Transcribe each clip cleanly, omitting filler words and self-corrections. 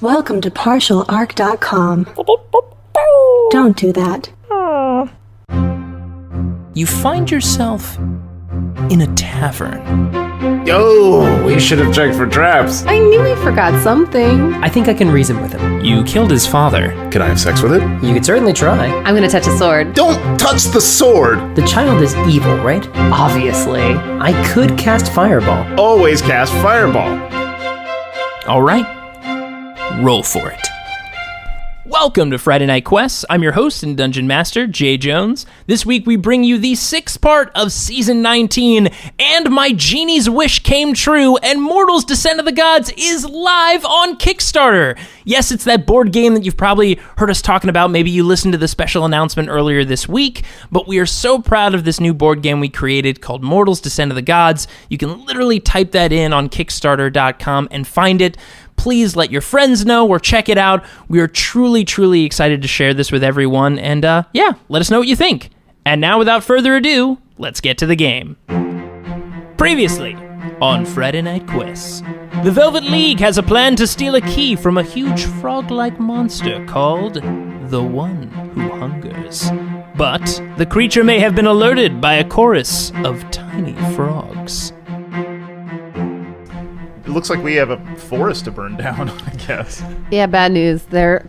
Welcome to partialarc.com. Don't do that. You find yourself in a tavern. Oh, we should have checked for traps. I knew he forgot something. I think I can reason with him. You killed his father. Can I have sex with it? You could certainly try. I'm gonna touch a sword. Don't touch the sword! The child is evil, right? Obviously. I could cast Fireball. Always cast Fireball. All right, roll for it. Welcome to Friday Night Quests. I'm your host and Dungeon Master, Jay Jones. This week we bring you the 6th part of Season 19, and my genie's wish came true, and Mortals Descent of the Gods is live on Kickstarter. Yes, it's that board game that you've probably heard us talking about. Maybe you listened to the special announcement earlier this week, but we are so proud of this new board game we created called Mortals Descent of the Gods. You can literally type that in on Kickstarter.com and find it. Please let your friends know or check it out. We are truly, truly excited to share this with everyone. And let us know what you think. And now, without further ado, let's get to the game. Previously on Friday Night Quests, the Velvet League has a plan to steal a key from a huge frog-like monster called the One Who Hungers. But the creature may have been alerted by a chorus of tiny frogs. It looks like we have a forest to burn down, I guess. Yeah, bad news. They're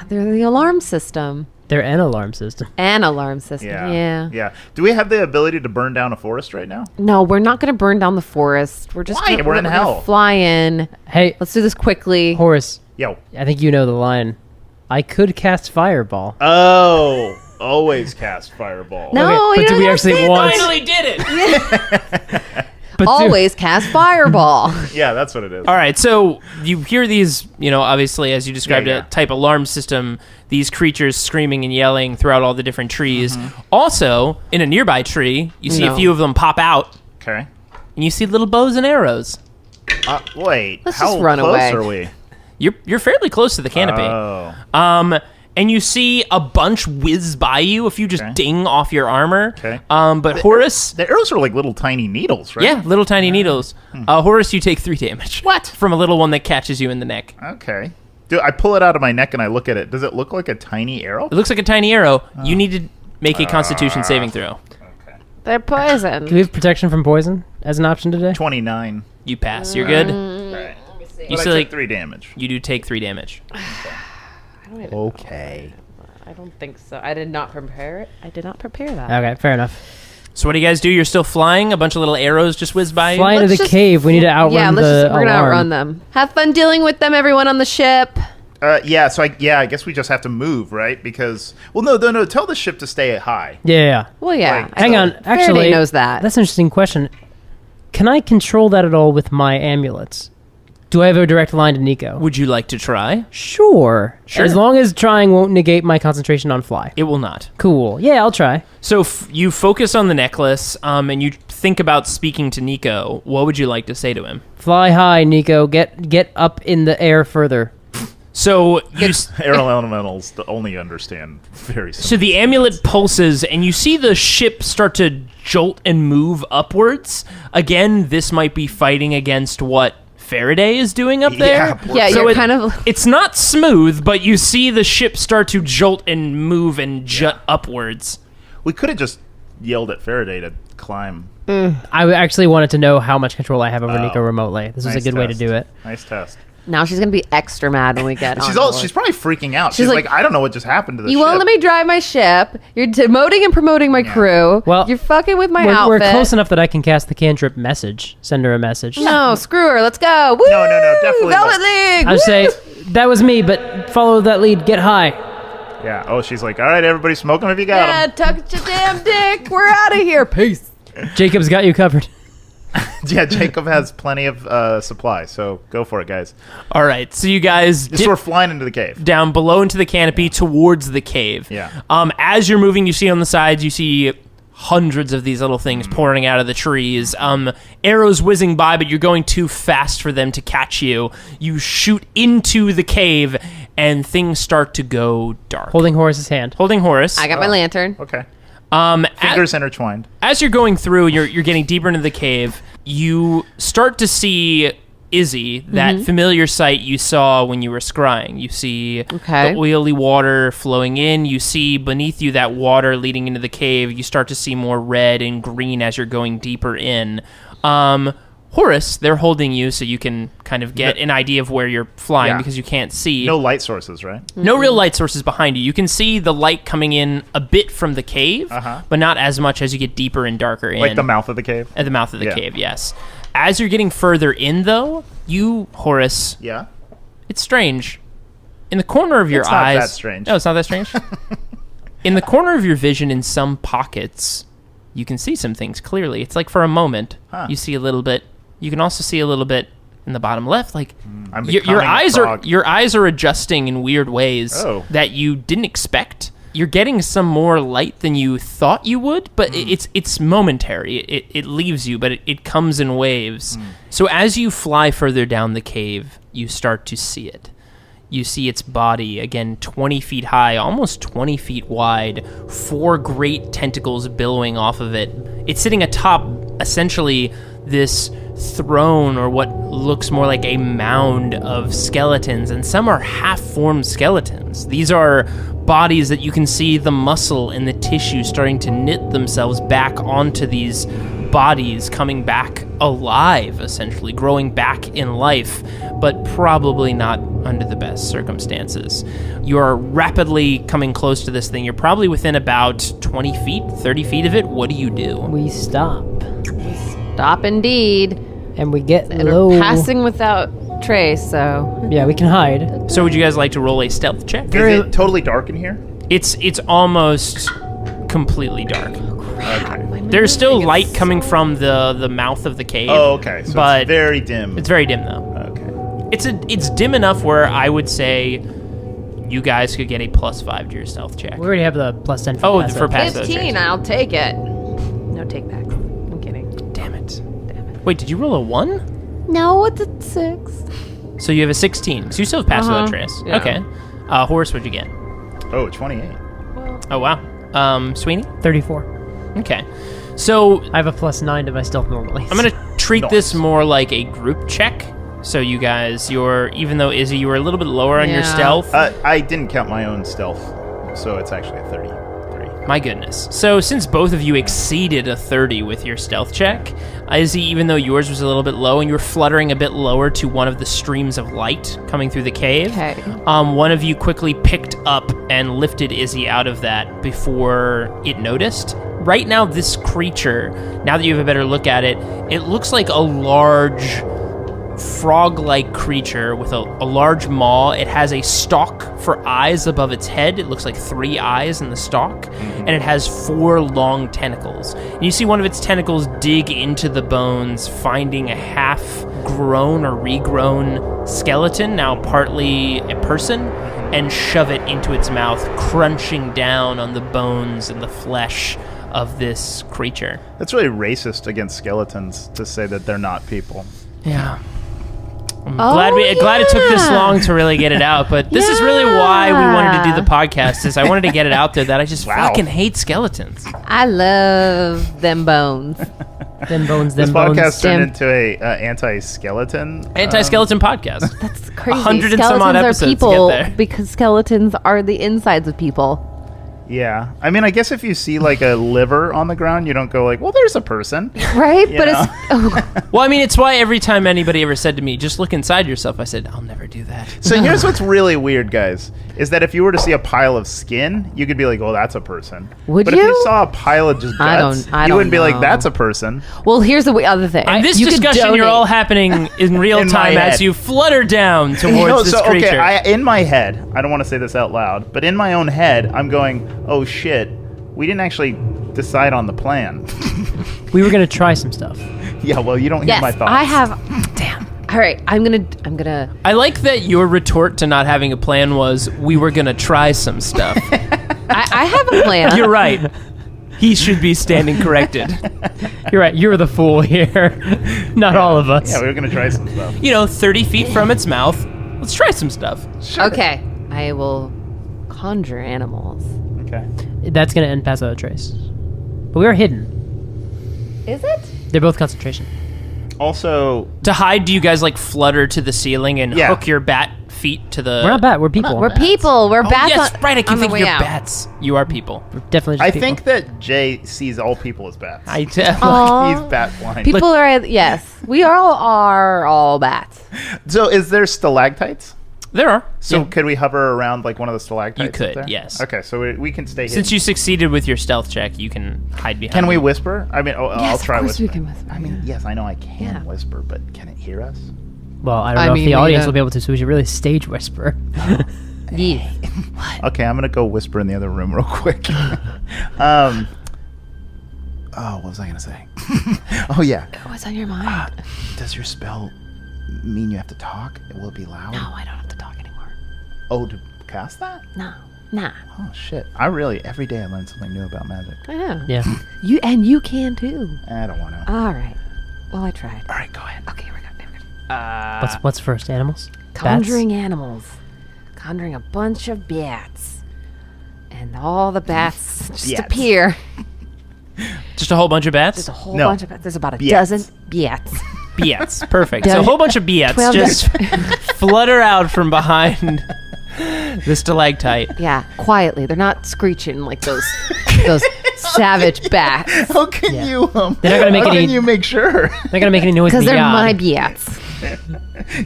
the alarm system. They're an alarm system. An alarm system, yeah. Yeah. Do we have the ability to burn down a forest right now? No, we're not going to burn down the forest. We're just Why? We're in gonna hell. fly in. Hey, Let's do this quickly. Horace, Yo. I think you know the line. I could cast Fireball. Oh, always cast Fireball. No, Okay, you but do don't we have actually to- want... Finally did it! But Always cast fireball. Yeah, that's what it is. All right, so you hear these, obviously, as you described, Yeah. a type alarm system, these creatures screaming and yelling throughout all the different trees. Also, in a nearby tree, you see a No. few of them pop out, Okay. and you see little bows and arrows. Wait. Let's how just run close away. are we? You're fairly close to the canopy. Oh. And you see a bunch whiz by you, a few just Okay. ding off your armor. Okay. But Horace... The arrows are like little tiny needles, right? Yeah, little tiny needles. Horace, you take 3 damage. What? From a little one that catches you in the neck. Okay. Dude, I pull it out of my neck and I look at it. Does it look like a tiny arrow? It looks like a tiny arrow. You need to make a Constitution saving throw. Okay. They're poison. Do we have protection from poison as an option today? 29. You pass. You're good. Right. You But I still took 3 damage. You do take 3 damage. Okay. I don't think so. I did not prepare it. I did not prepare that. Okay, fair enough. So what do you guys do? You're still flying. A bunch of little arrows just whiz by you. Fly into Let's the just- cave. We need to outrun Yeah, the we're gonna alarm. outrun them. Have fun dealing with them, everyone on the ship. Yeah, so I guess we just have to move, right? Because, no, tell the ship to stay high. Yeah. Well, yeah. Like, Hang on. Faraday Actually, knows that. That's an interesting question. Can I control that at all with my amulets? Do I have a direct line to Nico? Would you like to try? Sure. Sure. As long as trying won't negate my concentration on fly. It will not. Cool. Yeah, I'll try. So you focus on the necklace, and you think about speaking to Nico. What would you like to say to him? Fly high, Nico. Get up in the air further. So Aerial elementals only understand very So simple. the amulet pulses, and you see the ship start to jolt and move upwards. Again, this might be fighting against what Faraday is doing up there. Yeah, So you're kind of... It's not smooth, but you see the ship start to jolt and move and jut upwards. We could have just yelled at Faraday to climb. I actually wanted to know how much control I have over Oh. Nico remotely. This was a Nice good way to test. do it. Nice test. Now she's going to be extra mad when we get on board. She's probably freaking out. She's She's like, like, I don't know what just happened to the You ship. won't let me drive my ship. You're demoting and promoting my crew. Well, you're fucking with my We're outfit. close enough that I can cast the cantrip message. Send her a message. No, screw her. Let's go. Woo! No, definitely Velvet not. League. I would say, that was me, but follow that lead. Get high. Yeah. Oh, she's like, all right, everybody smoke them if you got Yeah, them. tuck your damn dick. We're out of here. Peace. Jacob's got you covered. Yeah, Jacob has plenty of supply, so go for it, guys. All right, so you guys Just we're flying into the cave. down below into the canopy towards the cave. Yeah. As you're moving, you see on the sides, you see hundreds of these little things pouring out of the trees. Arrows whizzing by, but you're going too fast for them to catch you. You shoot into the cave, and things start to go dark. Holding Horace's hand. Holding Horace. I got my lantern. Okay. As, Fingers intertwined. as you're going through, you're getting deeper into the cave. You start to see Izzy, that familiar sight you saw when you were scrying. You see Okay. the oily water flowing in. You see beneath you that water leading into the cave. You start to see more red and green as you're going deeper in. Horace, they're holding you so you can kind of get an idea of where you're flying because you can't see. No light sources, right? No real light sources behind you. You can see the light coming in a bit from the cave, but not as much as you get deeper and darker in. Like the mouth of the cave? At the mouth of the cave, yes. As you're getting further in, though, you, Horace, Yeah? it's strange. In the corner of your It's eyes... not that strange. No, it's not that strange? In the corner of your vision, in some pockets, you can see some things clearly. It's like for a moment, you see a little bit. You can also see a little bit in the bottom left. Like I'm your becoming a eyes frog. your eyes are adjusting in weird ways that you didn't expect. You're getting some more light than you thought you would, but it's momentary. It leaves you, but it comes in waves. So as you fly further down the cave, you start to see it. You see its body, again, 20 feet high, almost 20 feet wide, 4 great tentacles billowing off of it. It's sitting atop, essentially, this throne, or what looks more like a mound of skeletons, and some are half-formed skeletons. These are bodies that you can see the muscle and the tissue starting to knit themselves back onto these bodies, coming back alive, essentially, growing back in life, but probably not under the best circumstances. You are rapidly coming close to this thing. You're probably within about 20 feet, 30 feet of it. What do you do? We stop. Stop indeed. And we get And low. we're passing without trace, so... Yeah, we can hide. So would you guys like to roll a stealth check? Is it totally dark in here? It's almost completely dark. Okay. There's still light coming from the mouth of the cave. Oh, okay. So but it's very dim. It's very dim, though. Okay. It's dim enough where I would say you guys could get a +5 to your stealth check. We already have the +10 for Oh, passive. for passive. 15, I'll take it. No takebacks. I'm kidding. Damn it. Wait, did you roll a 1? No, it's a 6. So you have a 16. So you still have passive without trace. Yeah. Okay. Horace, what'd you get? Oh, 28. Oh, wow. Sweeney? 34. Okay. So I have a +9 to my stealth normally. I'm going to treat this more like a group check. So you guys, even though Izzy, you were a little bit lower on your stealth. I didn't count my own stealth, so it's actually a 33. My goodness. So since both of you exceeded a 30 with your stealth check, Izzy, even though yours was a little bit low and you were fluttering a bit lower to one of the streams of light coming through the cave, Okay. one of you quickly picked up and lifted Izzy out of that before it noticed. Right now, this creature, now that you have a better look at it, it looks like a large frog-like creature with a large maw. It has a stalk for eyes above its head. It looks like 3 eyes in the stalk, and it has 4 long tentacles. And you see one of its tentacles dig into the bones, finding a half-grown or regrown skeleton, now partly a person, and shove it into its mouth, crunching down on the bones and the flesh of this creature. That's really racist against skeletons to say that they're not people. Yeah. I'm glad it took this long to really get it out, but this is really why we wanted to do the podcast, is I wanted to get it out there that I just fucking hate skeletons. I love them bones. Them bones, This them bones. podcast turned into a anti-skeleton. Anti-skeleton podcast. That's crazy. 100 and some odd Skeletons are episodes to people get there. because skeletons are the insides of people. Yeah. I mean, I guess if you see like a liver on the ground, you don't go like, well, there's a person. Right? You But know? it's... Well, I mean, it's why every time anybody ever said to me, just look inside yourself, I said, I'll never do that. So here's what's really weird, guys, is that if you were to see a pile of skin, you could be like, oh, that's a person. Would but you? if you saw a pile of just guts, I you don't wouldn't be like, know. that's a person. Well, here's the other thing. And this You could discussion, you're donate. all happening in real In my time as head. you flutter down towards this creature. Okay, in my head, I don't want to say this out loud, but in my own head, I'm going, oh, shit, we didn't actually decide on the plan. We were gonna try some stuff. Yeah, well, you don't hear Yes, my thoughts. I have... Damn. All right, I'm gonna... I like that your retort to not having a plan was, we were going to try some stuff. I have a plan. You're right. He should be standing corrected. You're right. You're the fool here, not all of us. Yeah, we were going to try some stuff. 30 feet from its mouth. Let's try some stuff. Okay, I will conjure animals. Okay. That's gonna end pass without trace. But we are hidden. Is it? They're both concentration. Also, To hide, do you guys like flutter to the ceiling and Yeah. hook your bat feet to the? We're not bat. We're people. We're people. We're Oh, bats. yes, right. I on can the think way you're out. bats. You are people. We're definitely. Just I people. think that Jay sees all people as bats. I tell. He's bat blind. People are yes. We are all bats. So, is there stalactites? There are. So, Yeah. could we hover around like one of the stalactites? You up could, there? yes. Okay, so we can stay hidden. Since you succeeded with your stealth check, you can hide behind. Can we them. whisper? I mean, I'll Yes, try of course we whispering. can whisper. I mean, yes, I know I can Yeah. whisper, but can it hear us? Well, I don't I know mean, if the we audience don't- will be able to, so we should really stage whisper. Yes. Okay, I'm gonna go whisper in the other room real quick. What was I gonna say? Oh yeah. What's on your mind? Does your spell mean you have to talk? Will it be loud? No, I don't have to talk anymore. Oh, to cast that? No, nah. Oh shit! I really every day I learn something new about magic. I know. Yeah. You can too. I don't want to. All right. Well, I tried. All right, go ahead. Okay, here we go. What's first? Animals. Conjuring animals. Conjuring a bunch of bats. And all the bats just Bats. appear. Just a whole bunch of bats. There's a whole No. bunch of bats. There's about a Biats. dozen bats. Biats. Perfect. So a whole bunch of biats 12 just flutter out from behind the stalactite. Yeah, quietly. They're not screeching like those savage bats. How can you? They're not gonna make how any- can you make sure? They're not gonna make any noise. Because in the they're yard. my bats.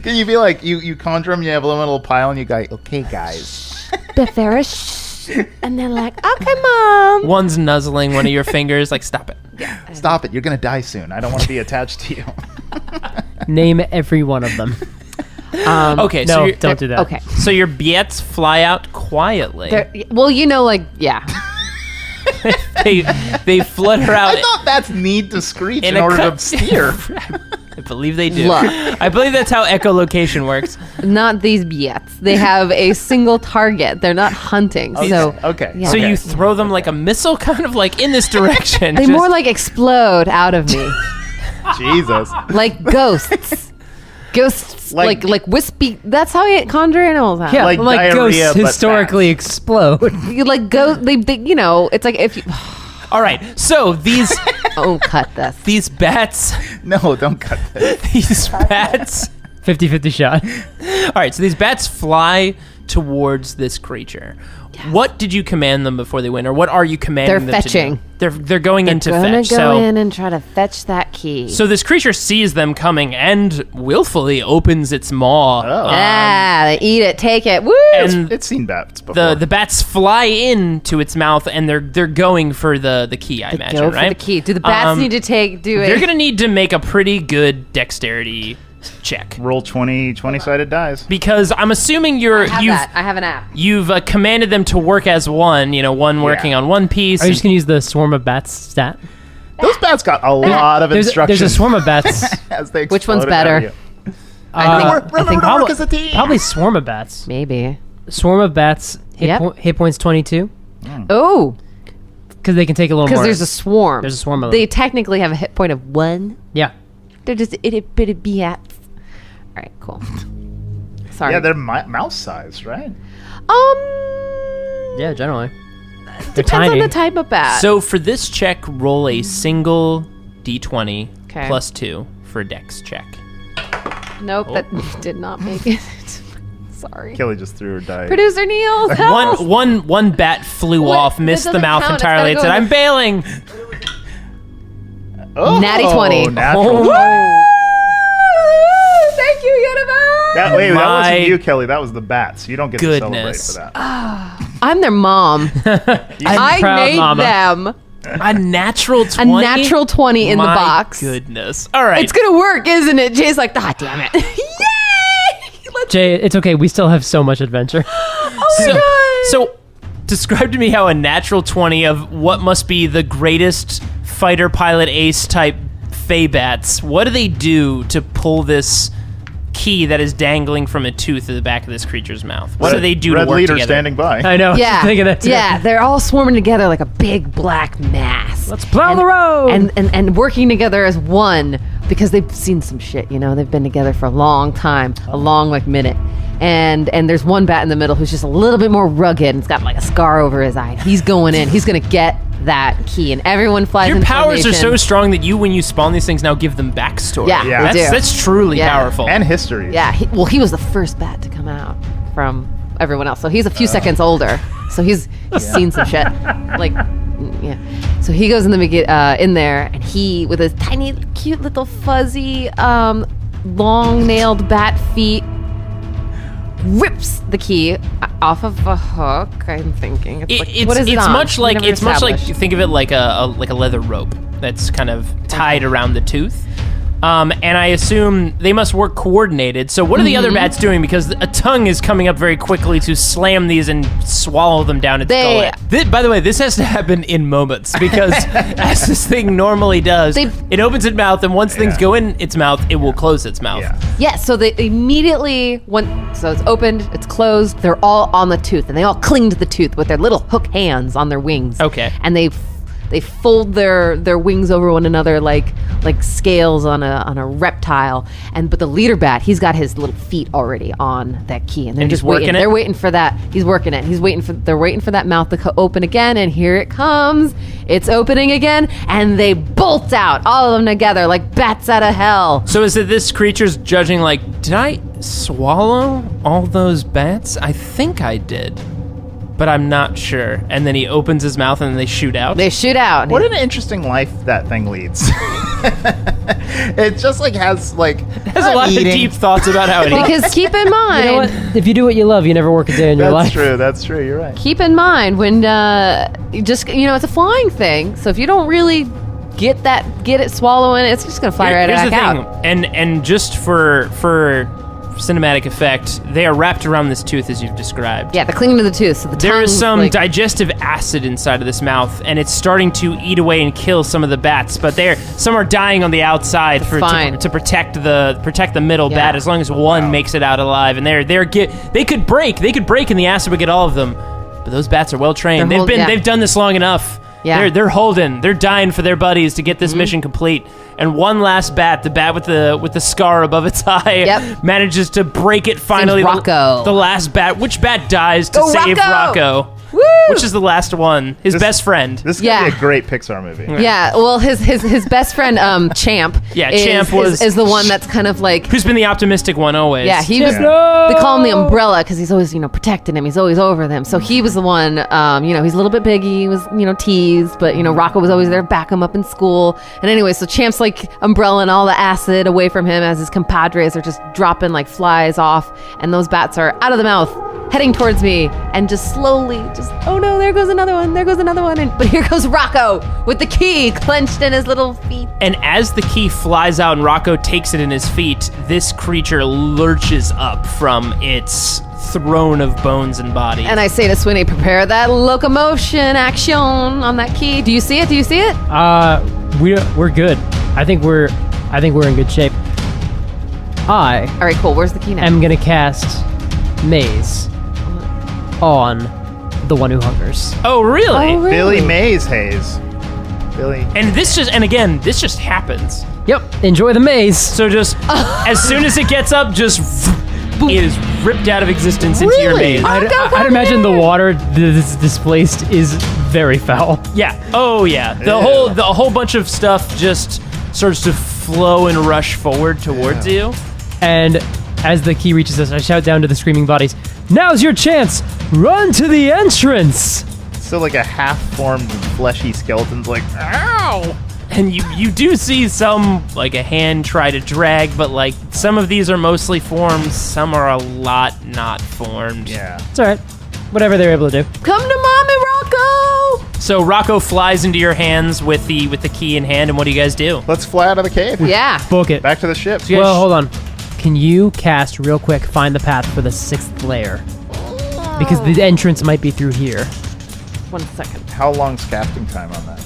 Can you be like you conjure them? You have a little pile, and you go, okay, guys. Betherish. And they're like, okay, Mom. One's nuzzling one of your fingers, like, stop it. Stop it! You're gonna die soon. I don't want to be attached to you. Name every one of them. Okay, No, so you're, don't do that. Okay. so your biats fly out quietly. Well, like, yeah. They flutter out. I thought bats need to screech in a order cut- to steer. I believe they do. Look. I believe that's how echolocation works. Not these bats. They have a single target. They're not hunting. So okay. Yeah. So okay. you throw them like a missile, kind of like in this direction. they just- more like explode out of me. Jesus. Like ghosts. Ghosts, Like- like wispy. That's how you conjure animals out. Yeah, Like like, diarrhea, ghosts but historically explode. You like go. They, it's like if you. All right, so these Oh, cut this. these bats, No, don't cut that. these bats. 50-50 shot. All right, so these bats fly towards this creature. What did you command them before they went, or what are you commanding They're them fetching. to do? They're going into Gonna fetch. go in and try to fetch that key. So this creature sees them coming and willfully opens its maw. They eat it, take it. Woo! And It's seen bats before. the bats fly into its mouth, and they're going for the key, I imagine, go right? for the key. Do the bats need to do it? They're gonna need to make a pretty good dexterity check, Roll 20-sided dice. because I'm assuming I have an app. you've commanded them to work as one. One working on one piece. Are you just gonna use the swarm of bats stat? Those bats got a lot of There's instructions. a swarm of bats. as they Which one's exploded out of better? you. I Remember to work as a team. Probably swarm of bats. Maybe. Swarm of bats. Hit points 22 Oh, because they can take a little because more. there's a swarm. There's a swarm of They them. technically have a hit point of 1. Yeah. They're just itty bitty bats. All right, cool. Sorry. Yeah, they're mouse sized, right? Yeah, generally. They're depends tiny. on the type of bat. So for this check, roll a single d20 Okay. plus 2 for a dex check. Nope, that did not make it. Sorry. Kelly just threw her die. Producer Niels, help! One bat flew What? off, That missed the doesn't mouth count. It's entirely. It gotta said, go in "I'm bailing." Oh, Natty 20. Natural Oh. 20. Thank you, Universe! That My wasn't you, Kelly. That was the bats. You don't get to celebrate goodness. for that. I'm their mom. I proud made mama. them A natural 20. a natural 20 in the My box. Goodness. All right. It's gonna work, isn't it? Jay's like, ah, damn it. Yay! Let's Jay, it's okay. We still have so much adventure. So, describe to me how a natural 20 of what must be the greatest fighter pilot ace type Fey bats, what do they do to pull this key that is dangling from a tooth at the back of this creature's mouth? What do they do Red to work leader together? standing by. I know. Yeah, Just thinking that too. yeah, they're all swarming together like a big black mass. Let's plow the road. and working together as one because they've seen some shit. They've been together for a long time, a long minute. And there's one bat in the middle who's just a little bit more rugged and it's got like a scar over his eye. He's going in. He's gonna get that key, and everyone flies Your in powers are so formation. strong that when you spawn these things, now give them backstory. Yeah, Yeah. they do. That's truly Yeah. powerful. And history. Yeah, he was the first bat to come out from everyone else. So he's a few seconds older. So he's seen some shit. Like, yeah. So he goes in in there, and he, with his tiny, cute little fuzzy, long-nailed bat feet, rips the key off of a hook. I'm thinking, what is it on? Much We like never it's much like established. think of it like a leather rope that's kind of tied around the tooth. And I assume they must work coordinated. So what are the other bats doing? Because a tongue is coming up very quickly to slam these and swallow them down its gullet. By the way, this has to happen in moments because as this thing normally does, it opens its mouth, and once things go in its mouth, it will close its mouth. Yeah. Yeah, so they immediately, so it's opened, it's closed, they're all on the tooth, and they all cling to the tooth with their little hook hands on their wings. Okay. And they fold their wings over one another like scales on a reptile. But the leader bat, he's got his little feet already on that key, and they're And just he's working waiting. it? They're waiting for that. He's working it. They're waiting for that mouth to open again, and here it comes. It's opening again, and they bolt out, all of them together, like bats out of hell. So is it this creature's judging like, did I swallow all those bats? I think I did, but I'm not sure. And then he opens his mouth and they shoot out. They shoot out. What an interesting life that thing leads. It just like has Has a lot of deep thoughts about how it eats. Because keep in mind, You know what? If you do what you love, you never work a day in your life. That's true. You're right. keep in mind when you just it's a flying thing. So if you don't really get it swallowing, it's just gonna fly right Here's back the out. thing, and just for cinematic effect, they are wrapped around this tooth as you've described. Yeah, they're clinging to the tooth. So the There is tongue's some like, digestive acid inside of this mouth, and it's starting to eat away and kill some of the bats. But some are dying on the outside fine. to protect the middle Yeah. bat. As long as one makes it out alive, and they could break, and the acid would get all of them. But those bats are well trained. They've done this long enough. Yeah. They're dying for their buddies to get this mission complete. And one last bat, the bat with the scar above its eye, manages to break it finally. Rocco. The last bat. Which bat dies to Go save Rocco! Rocco? Woo! Which is the last one? His best friend. This is gonna be a great Pixar movie. Yeah, well, his best friend Champ. Yeah, is, Champ is the one that's kind of like. Who's been the optimistic one always? Yeah, he was. They call him the umbrella because he's always, protecting him. He's always over them. So he was the one, he's a little bit big. He was, teased, but, Rocco was always there to back him up in school. And anyway, so Champ's like umbrellaing all the acid away from him as his compadres are just dropping like flies off. And those bats are out of the mouth, heading towards me, and just slowly, oh no, there goes another one. But here goes Rocco with the key clenched in his little feet. And as the key flies out and Rocco takes it in his feet, this creature lurches up from its throne of bones and body. And I say to Sweeney, prepare that locomotion action on that key. Do you see it? We're good. I think we're in good shape. I All right, cool. Where's the key now? am gonna cast Maze on the one who hungers. Oh, really? Oh, really? Billy Mays Hayes. Billy. And this just happens. Yep. Enjoy the maze. So just as soon as it gets up, it is ripped out of existence into your maze. I'd imagine the water that's displaced is very foul. Yeah. Oh yeah. The whole bunch of stuff just starts to flow and rush forward towards you. And as the key reaches us, I shout down to the screaming bodies, "Now's your chance! Run to the entrance!" So like a half-formed fleshy skeleton's like, ow! And you do see some, like a hand try to drag, but like some of these are mostly formed, some are a lot not formed. Yeah. It's alright. Whatever they're able to do. Come to mommy, Rocco! So Rocco flies into your hands with the key in hand, and what do you guys do? Let's fly out of the cave. Yeah. Book it. Back to the ship. Yeah. Well, hold on. Can you cast real quick, find the path for the 6th layer? Because the entrance might be through here. 1 second. How long's casting time on that?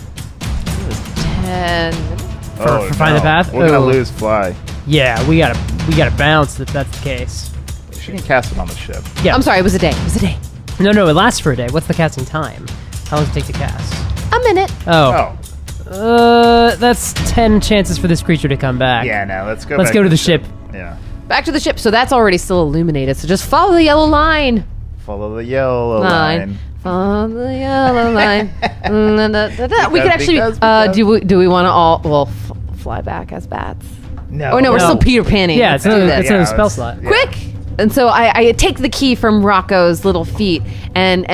10. For find the path? We're gonna Oh. lose fly. Yeah, we gotta bounce if that's the case. She can cast it on the ship. Yeah. I'm sorry, it was a day. No, it lasts for a day. What's the casting time? How long does it take to cast? A minute. Oh. That's 10 chances for this creature to come back. Yeah, no, let's go Let's back go to the ship. Yeah. Back to the ship. So that's already still illuminated. So just follow the yellow line. Follow the yellow line. follow the yellow line. We could actually. Because. Do we want to all fly back as bats? No. Oh no, we're still Peter Panning. Yeah, Let's it's do another, this. it's another spell slot. Yeah. Quick! And so I take the key from Rocco's little feet, and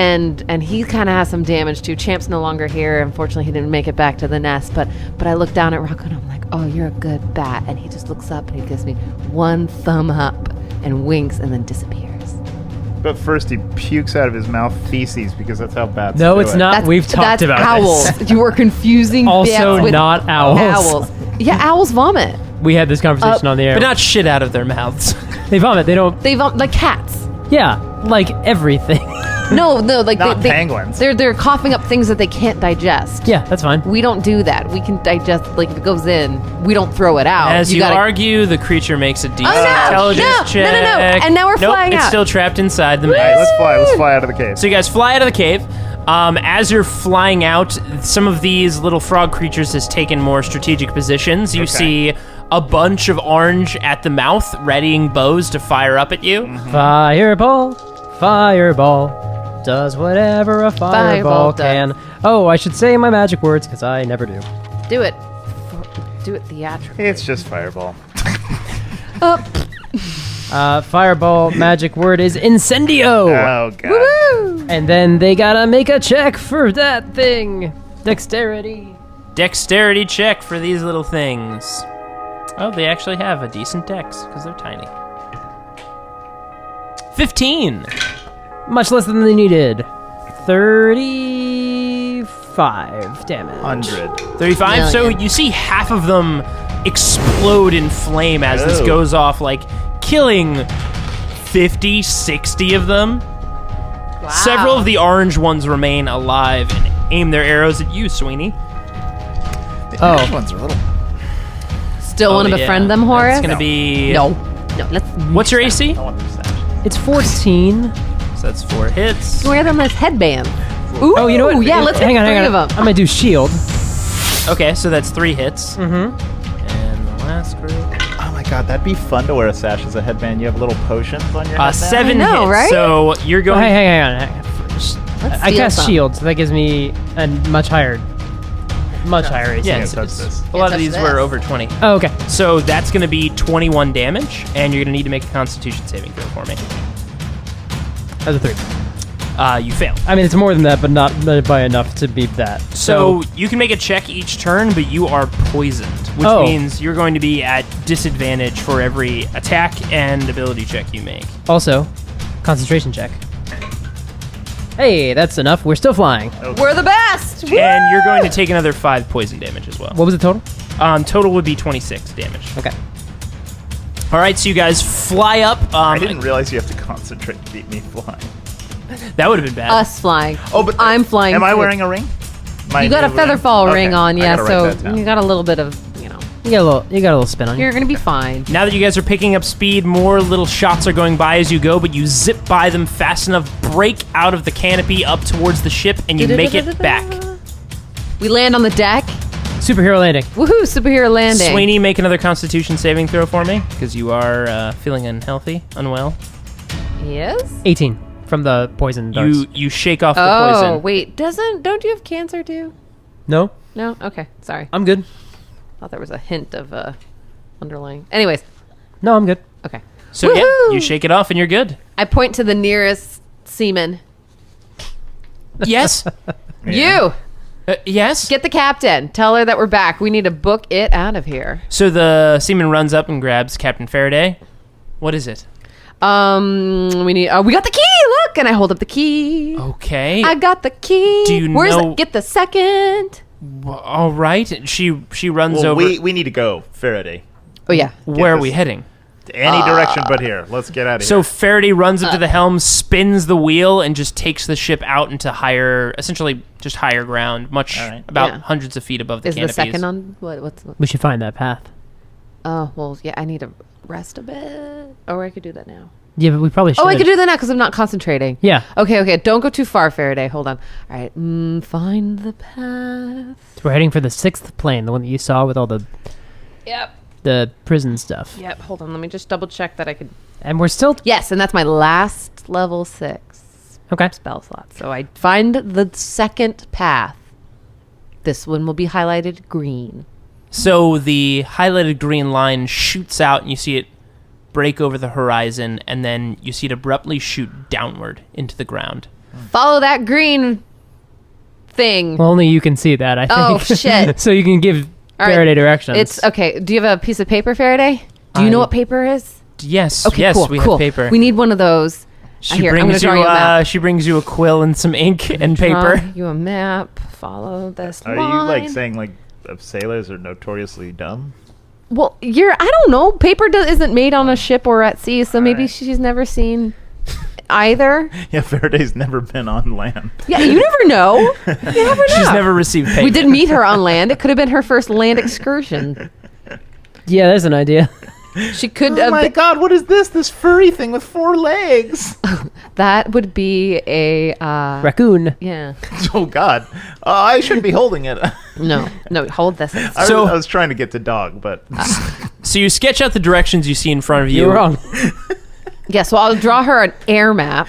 he kind of has some damage too. Champ's no longer here. Unfortunately, he didn't make it back to the nest. But I look down at Rocco and I'm like, oh, you're a good bat. And he just looks up and he gives me one thumb up and winks and then disappears. But first he pukes out of his mouth feces because that's how bats No, do it's it. not. We've talked about owls. this. You are confusing Also bats with not owls. Yeah, owls vomit. We had this conversation on the air. But not shit out of their mouths. They vomit. They don't. They vomit like cats. Yeah, like everything. No, like Not they, penguins. They're coughing up things that they can't digest. Yeah, that's fine. We don't do that. We can digest, like, if it goes in, we don't throw it out. As you gotta- argue, the creature makes a decent no, intelligence no, check. no, and now we're nope, flying it's out. still trapped inside the All right, maze. let's fly out of the cave. So you guys fly out of the cave. As you're flying out, some of these little frog creatures has taken more strategic positions. You see a bunch of orange at the mouth, readying bows to fire up at you. Fireball, fireball, does whatever a fireball Fireball can. Oh, I should say my magic words because I never do. Do it. Do it theatrically. It's just fireball. Fireball magic word is incendio. Oh god. Woo! And then they gotta make a check for that thing. Dexterity. Dexterity check for these little things. Oh, they actually have a decent dex because they're tiny. 15. Much less than they needed. 35 damage. 100. 35. So Million. you see half of them explode in flame as this Oh. goes off, like killing 50, 60 of them. Wow. Several of the orange ones remain alive and aim their arrows at you, Sweeney. Oh. These ones are little. Still want to befriend them, Horace? It's going to be... No. No, let's... What's your AC? I want them stash. It's 14. So that's 4 hits. Wear them as headbands. Ooh, Oh, you know what? Yeah, let's hang hit on, three hang of on. them. I'm gonna do shield. Okay, so that's 3 hits. Mm-hmm. And the last group... Oh my god, that'd be fun to wear a sash as a headband. You have little potions on your headband. 7 I know, hits. right? So you're going... Hang on. Let's I steal cast some. shield, so that gives me a much higher AC. Yeah, Yeah, it's, touch this. a lot of touch these this. were over 20. Oh, okay. So that's going to be 21 damage, and you're going to need to make a Constitution saving throw for me. That's a 3. You fail. I mean, it's more than that, but not by enough to beat that. So you can make a check each turn, but you are poisoned, which Oh. means you're going to be at disadvantage for every attack and ability check you make. Also, concentration check. Hey, that's enough. We're still flying. We're the best! Woo! And you're going to take another 5 poison damage as well. What was the total? Total would be 26 damage. Okay. All right, so you guys fly up. I didn't realize you have to concentrate to beat me flying. That would have been bad. Us flying. Oh, but I'm flying. Am I too. wearing a ring? You got a featherfall Okay, ring on, I yeah, gotta so write that down. you got a little bit of, You got a little spin on you. you're going to be fine. Now that you guys are picking up speed, more little shots are going by as you go, but you zip by them fast enough, break out of the canopy up towards the ship, and you make it back. We land on the deck. Superhero landing. Woohoo, superhero landing. Sweeney, make another Constitution saving throw for me, because you are feeling unwell. Yes? 18 from the poison darts. You shake off the Oh, poison. wait, don't you have cancer too? No, No? Okay, sorry. I'm good. Thought there was a hint of underlying. Anyways, No, I'm good. okay. So yeah, Woohoo! you shake it off and you're good. I point to the nearest seaman. Yes. You! Yes. Get the captain. Tell her that we're back. We need to book it out of here. So the seaman runs up and grabs Captain Faraday. What is it? We got the key. Look, and I hold up the key. Okay. I got the key. Do you Where's know- get the second? All right. She runs Well, over. we need to go, Faraday. Oh yeah. Where are this. we heading? Any direction but here. Let's get out of So here. Faraday runs up to the helm, spins the wheel, and just takes the ship out into essentially just higher ground, All right. about Yeah. hundreds of feet above the Is canopies. the second on what's We should find that path. Oh, well, yeah, I need to rest a bit. Or I could do that now. Yeah, but we probably should. Oh, I could do that now because I'm not concentrating. Yeah. Okay. Don't go too far, Faraday. Hold on. All right. Find the path. We're heading for the 6th plane, the one that you saw with all the Yep. prison stuff. Yep. Hold on. Let me just double check that I could. And we're still... Yes, and that's my last level 6 Okay. spell slots. So I find the second path. This one will be highlighted green. So the highlighted green line shoots out, and you see it break over the horizon, and then you see it abruptly shoot downward into the ground. Follow that green thing. Well, only you can see that, I think. Oh, shit. So you can give All right. Faraday directions. It's okay. Do you have a piece of paper, Faraday? Do you know what paper is? Yes, Okay, yes, cool, we cool. have paper. We need one of those. Here, I'm going to draw you a map. She brings you a quill and some ink and paper. Draw you a map. Follow this Are line. you like saying like sailors are notoriously dumb? Well, I don't know. Paper isn't made on a ship or at sea, so maybe right. she's never seen either. Yeah, Faraday's never been on land. Yeah, you never know. You never know. She's never received paper. We did meet her on land. It could have been her first land excursion. Yeah, there's an idea. She could Oh have my been, god, what is this? This furry thing with 4 legs. that would be a Raccoon. yeah. Oh god. I shouldn't be holding it. No, hold this. So- I was trying to get to dog, but So you sketch out the directions you see in front of you. You're wrong. Yeah, so I'll draw her an air map.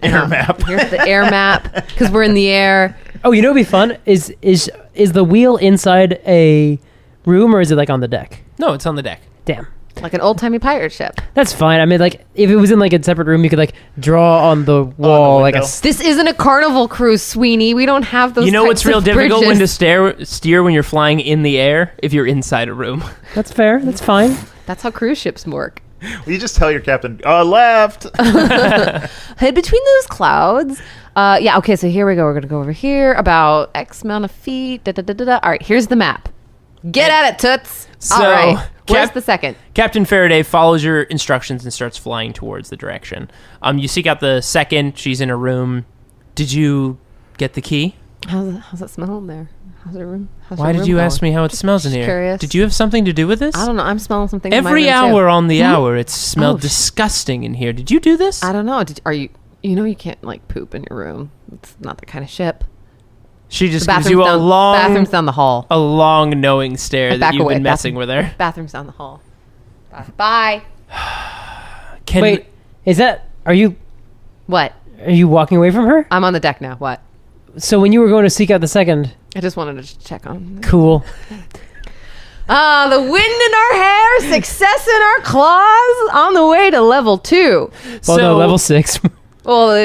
air map. Here's the air map because we're in the air. Oh, you know what'd be fun? Is the wheel inside a room or is it like on the deck? No, it's on the deck. Damn. Like an old-timey pirate ship. That's fine. I mean, like, if it was in like a separate room, you could like draw on the wall like a. window. This isn't a carnival cruise, Sweeney. We don't have those. You know types what's real of difficult when to bridges. steer when you're flying in the air? If you're inside a room. That's fair. That's fine. That's how cruise ships work. Will you just tell your captain, left? Head between those clouds. Yeah. Okay. So here we go. We're gonna go over here about X amount of feet. Da, da, da, da, da. All right. Here's the map. Get at it, toots. So, All right. Where's the second? Captain Faraday follows your instructions and starts flying towards the direction. You seek out the second. She's in a room. Did you get the key? How's it smell in there? How's your room? Why did you ask me how it smells in here? curious. Did you have something to do with this? I don't know. I'm smelling something. in my Every room, too. hour on the hour, it smelled Oh, disgusting in here. Did you do this? I don't know. Are you? You know you can't like poop in your room. It's not that kind of ship. She just The gives you bathroom's bathroom's down the hall. a long knowing stare that Back you've away. been messing with her. Bathroom's down the hall. Bye. Can Wait, is that? Are you What? walking away from her? I'm on the deck now. What? So when you were going to seek out the second, I just wanted to check on. cool. The wind in our hair, success in our claws, on the way to level 2. Well, no, level 6. Well,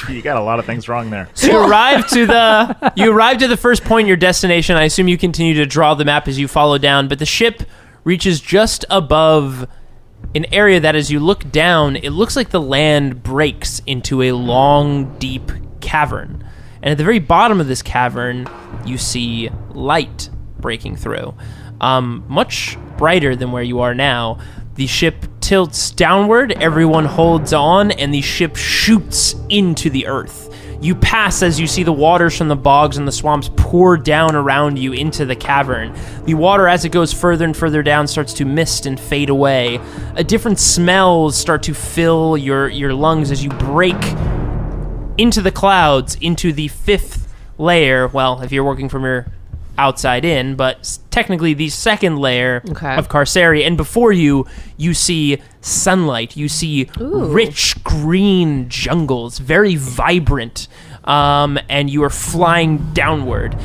You got a lot of things wrong there. So you arrive to the first point in your destination. I assume you continue to draw the map as you follow down, but the ship reaches just above an area that, as you look down, it looks like the land breaks into a long, deep cavern. And at the very bottom of this cavern, you see light breaking through, much brighter than where you are now. The ship tilts downward, everyone holds on, and the ship shoots into the earth. You pass as you see the waters from the bogs and the swamps pour down around you into the cavern. The water, as it goes further and further down, starts to mist and fade away. Different smells start to fill your lungs as you break into the clouds, into the 5th layer. Well, if you're working from your outside in, but technically the 2nd layer of Carceria. And before you see sunlight. You see rich green jungles, very vibrant, and you are flying downward.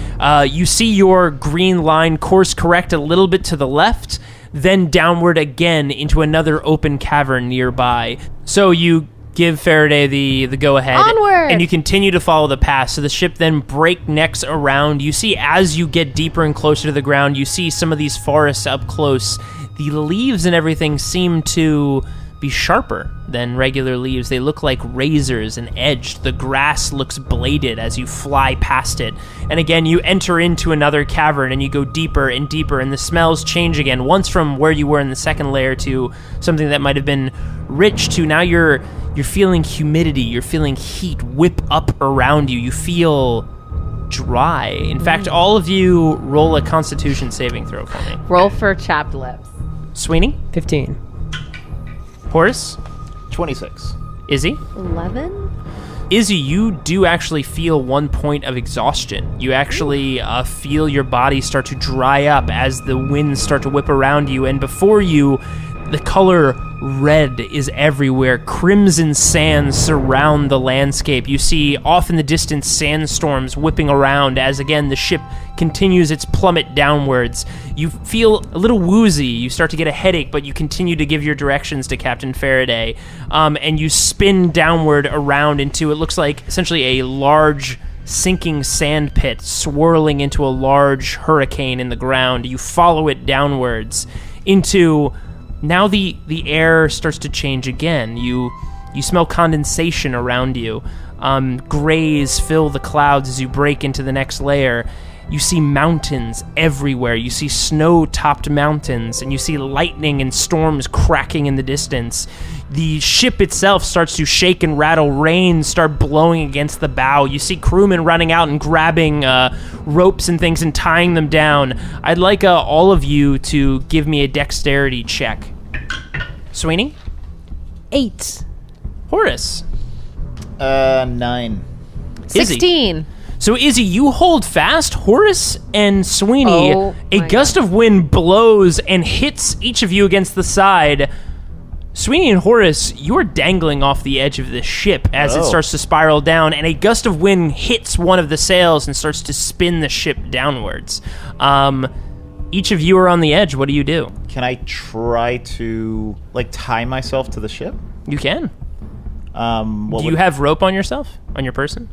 You see your green line course correct a little bit to the left, then downward again into another open cavern nearby. So you give Faraday the go-ahead. Onward! And you continue to follow the path. So the ship then breaknecks around. You see, as you get deeper and closer to the ground, you see some of these forests up close. The leaves and everything seem to be sharper than regular leaves. They look like razors and edged. The grass looks bladed as you fly past it. And again, you enter into another cavern and you go deeper and deeper, and the smells change again. Once from where you were in the 2nd layer to something that might have been rich to now you're feeling humidity, you're feeling heat whip up around you. You feel dry. In fact, all of you roll a Constitution saving throw for me. Roll for chapped lips. Sweeney? 15. Horace? 26. Izzy? 11? Izzy, you do actually feel 1 point of exhaustion. You actually feel your body start to dry up as the winds start to whip around you, and before you, the color Red is everywhere. Crimson sands surround the landscape. You see off in the distance sandstorms whipping around as, again, the ship continues its plummet downwards. You feel a little woozy. You start to get a headache, but you continue to give your directions to Captain Faraday. And you spin downward around into, it looks like, essentially a large sinking sand pit swirling into a large hurricane in the ground. You follow it downwards into... Now the air starts to change again. You smell condensation around you. Grays fill the clouds as you break into the next layer. You see mountains everywhere. You see snow-topped mountains, and you see lightning and storms cracking in the distance. The ship itself starts to shake and rattle. Rains start blowing against the bow. You see crewmen running out and grabbing ropes and things and tying them down. I'd like all of you to give me a dexterity check. Sweeney? 8. Horace? 9. 16. So, Izzy, you hold fast. Horace and Sweeney, a gust of wind blows and hits each of you against the side. Sweeney and Horace, you are dangling off the edge of this ship as it starts to spiral down, and a gust of wind hits one of the sails and starts to spin the ship downwards. Each of you are on the edge. What do you do? Can I try to, tie myself to the ship? You can. Do you have rope on yourself? On your person?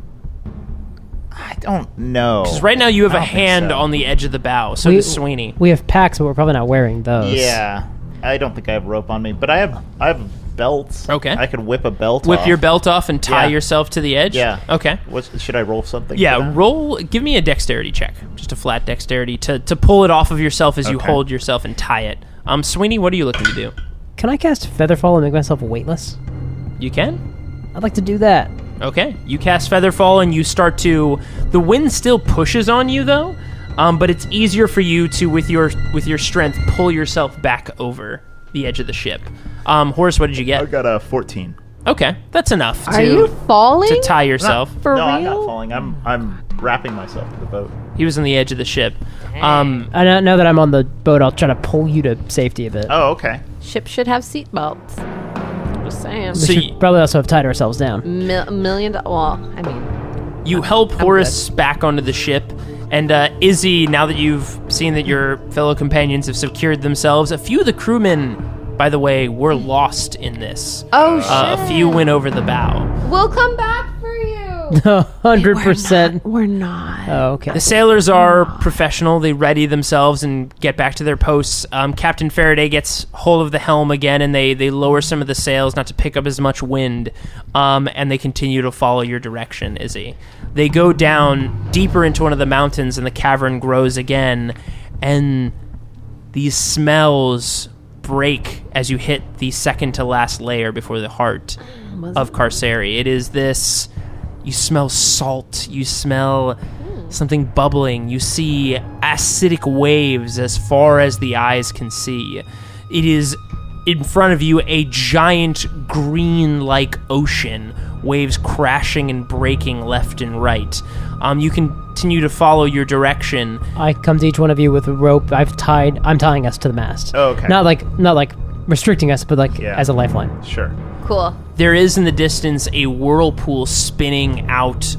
I don't know. Because right now you have a hand on the edge of the bow, so does Sweeney. We have packs, but we're probably not wearing those. Yeah. I don't think I have rope on me, but I have belts. Okay. I could whip a belt Whip off. your belt off and tie yourself to the edge? Yeah. Okay. Should I roll something? Yeah, give me a dexterity check. Just a flat dexterity to pull it off of yourself as you hold yourself and tie it. Sweeney, what are you looking to do? Can I cast Featherfall and make myself weightless? You can? I'd like to do that. Okay. You cast Featherfall and you start to... The wind still pushes on you, though. But it's easier for you to, with your strength, pull yourself back over the edge of the ship. Horace, what did you get? I got a 14. Okay, that's enough. Are you falling? To tie yourself. For no, real? I'm not falling. I'm wrapping myself to the boat. He was on the edge of the ship. And now that I'm on the boat, I'll try to pull you to safety a bit. Oh, okay. Ship should have seatbelts. Just saying. We should probably also have tied ourselves down. $1 million. Well, I mean, You help Horace back onto the ship. And Izzy, now that you've seen that your fellow companions have secured themselves, a few of the crewmen, by the way, were lost in this. Oh, shit. A few went over the bow. We'll come back for you. 100%. We're not. Oh, okay. The sailors are professional. They ready themselves and get back to their posts. Captain Faraday gets hold of the helm again, and they lower some of the sails not to pick up as much wind, and they continue to follow your direction, Izzy. They go down deeper into one of the mountains, and the cavern grows again, and these smells break as you hit the second to last layer before the heart of Carceri. It is this... You smell salt. You smell something bubbling. You see acidic waves as far as the eyes can see. It is in front of you a giant green-like ocean, waves crashing and breaking left and right. You continue to follow your direction. I come to each one of you with a rope. I'm tying us to the mast. Oh, okay. Not like restricting us, but as a lifeline. Sure. Cool. There is in the distance a whirlpool spinning out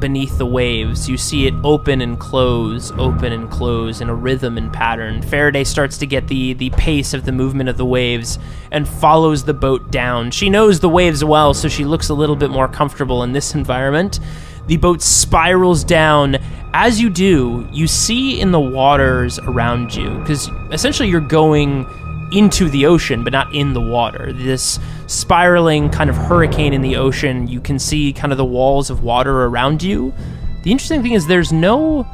beneath the waves. You see it open and close in a rhythm and pattern. Faraday starts to get the pace of the movement of the waves and follows the boat down. She knows the waves well, so she looks a little bit more comfortable in this environment. The boat spirals down. As you do, you see in the waters around you, because essentially you're going into the ocean, but not in the water. This spiraling kind of hurricane in the ocean, you can see kind of the walls of water around you. The interesting thing is there's no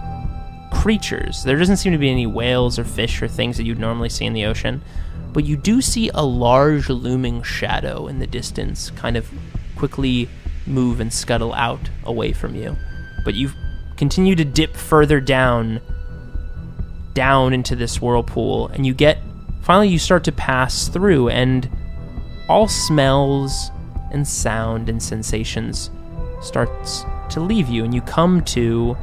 creatures. There doesn't seem to be any whales or fish or things that you'd normally see in the ocean, but you do see a large looming shadow in the distance kind of quickly move and scuttle out away from you. But you continue to dip further down into this whirlpool, and finally you start to pass through, and all smells and sound and sensations starts to leave you, and you come to...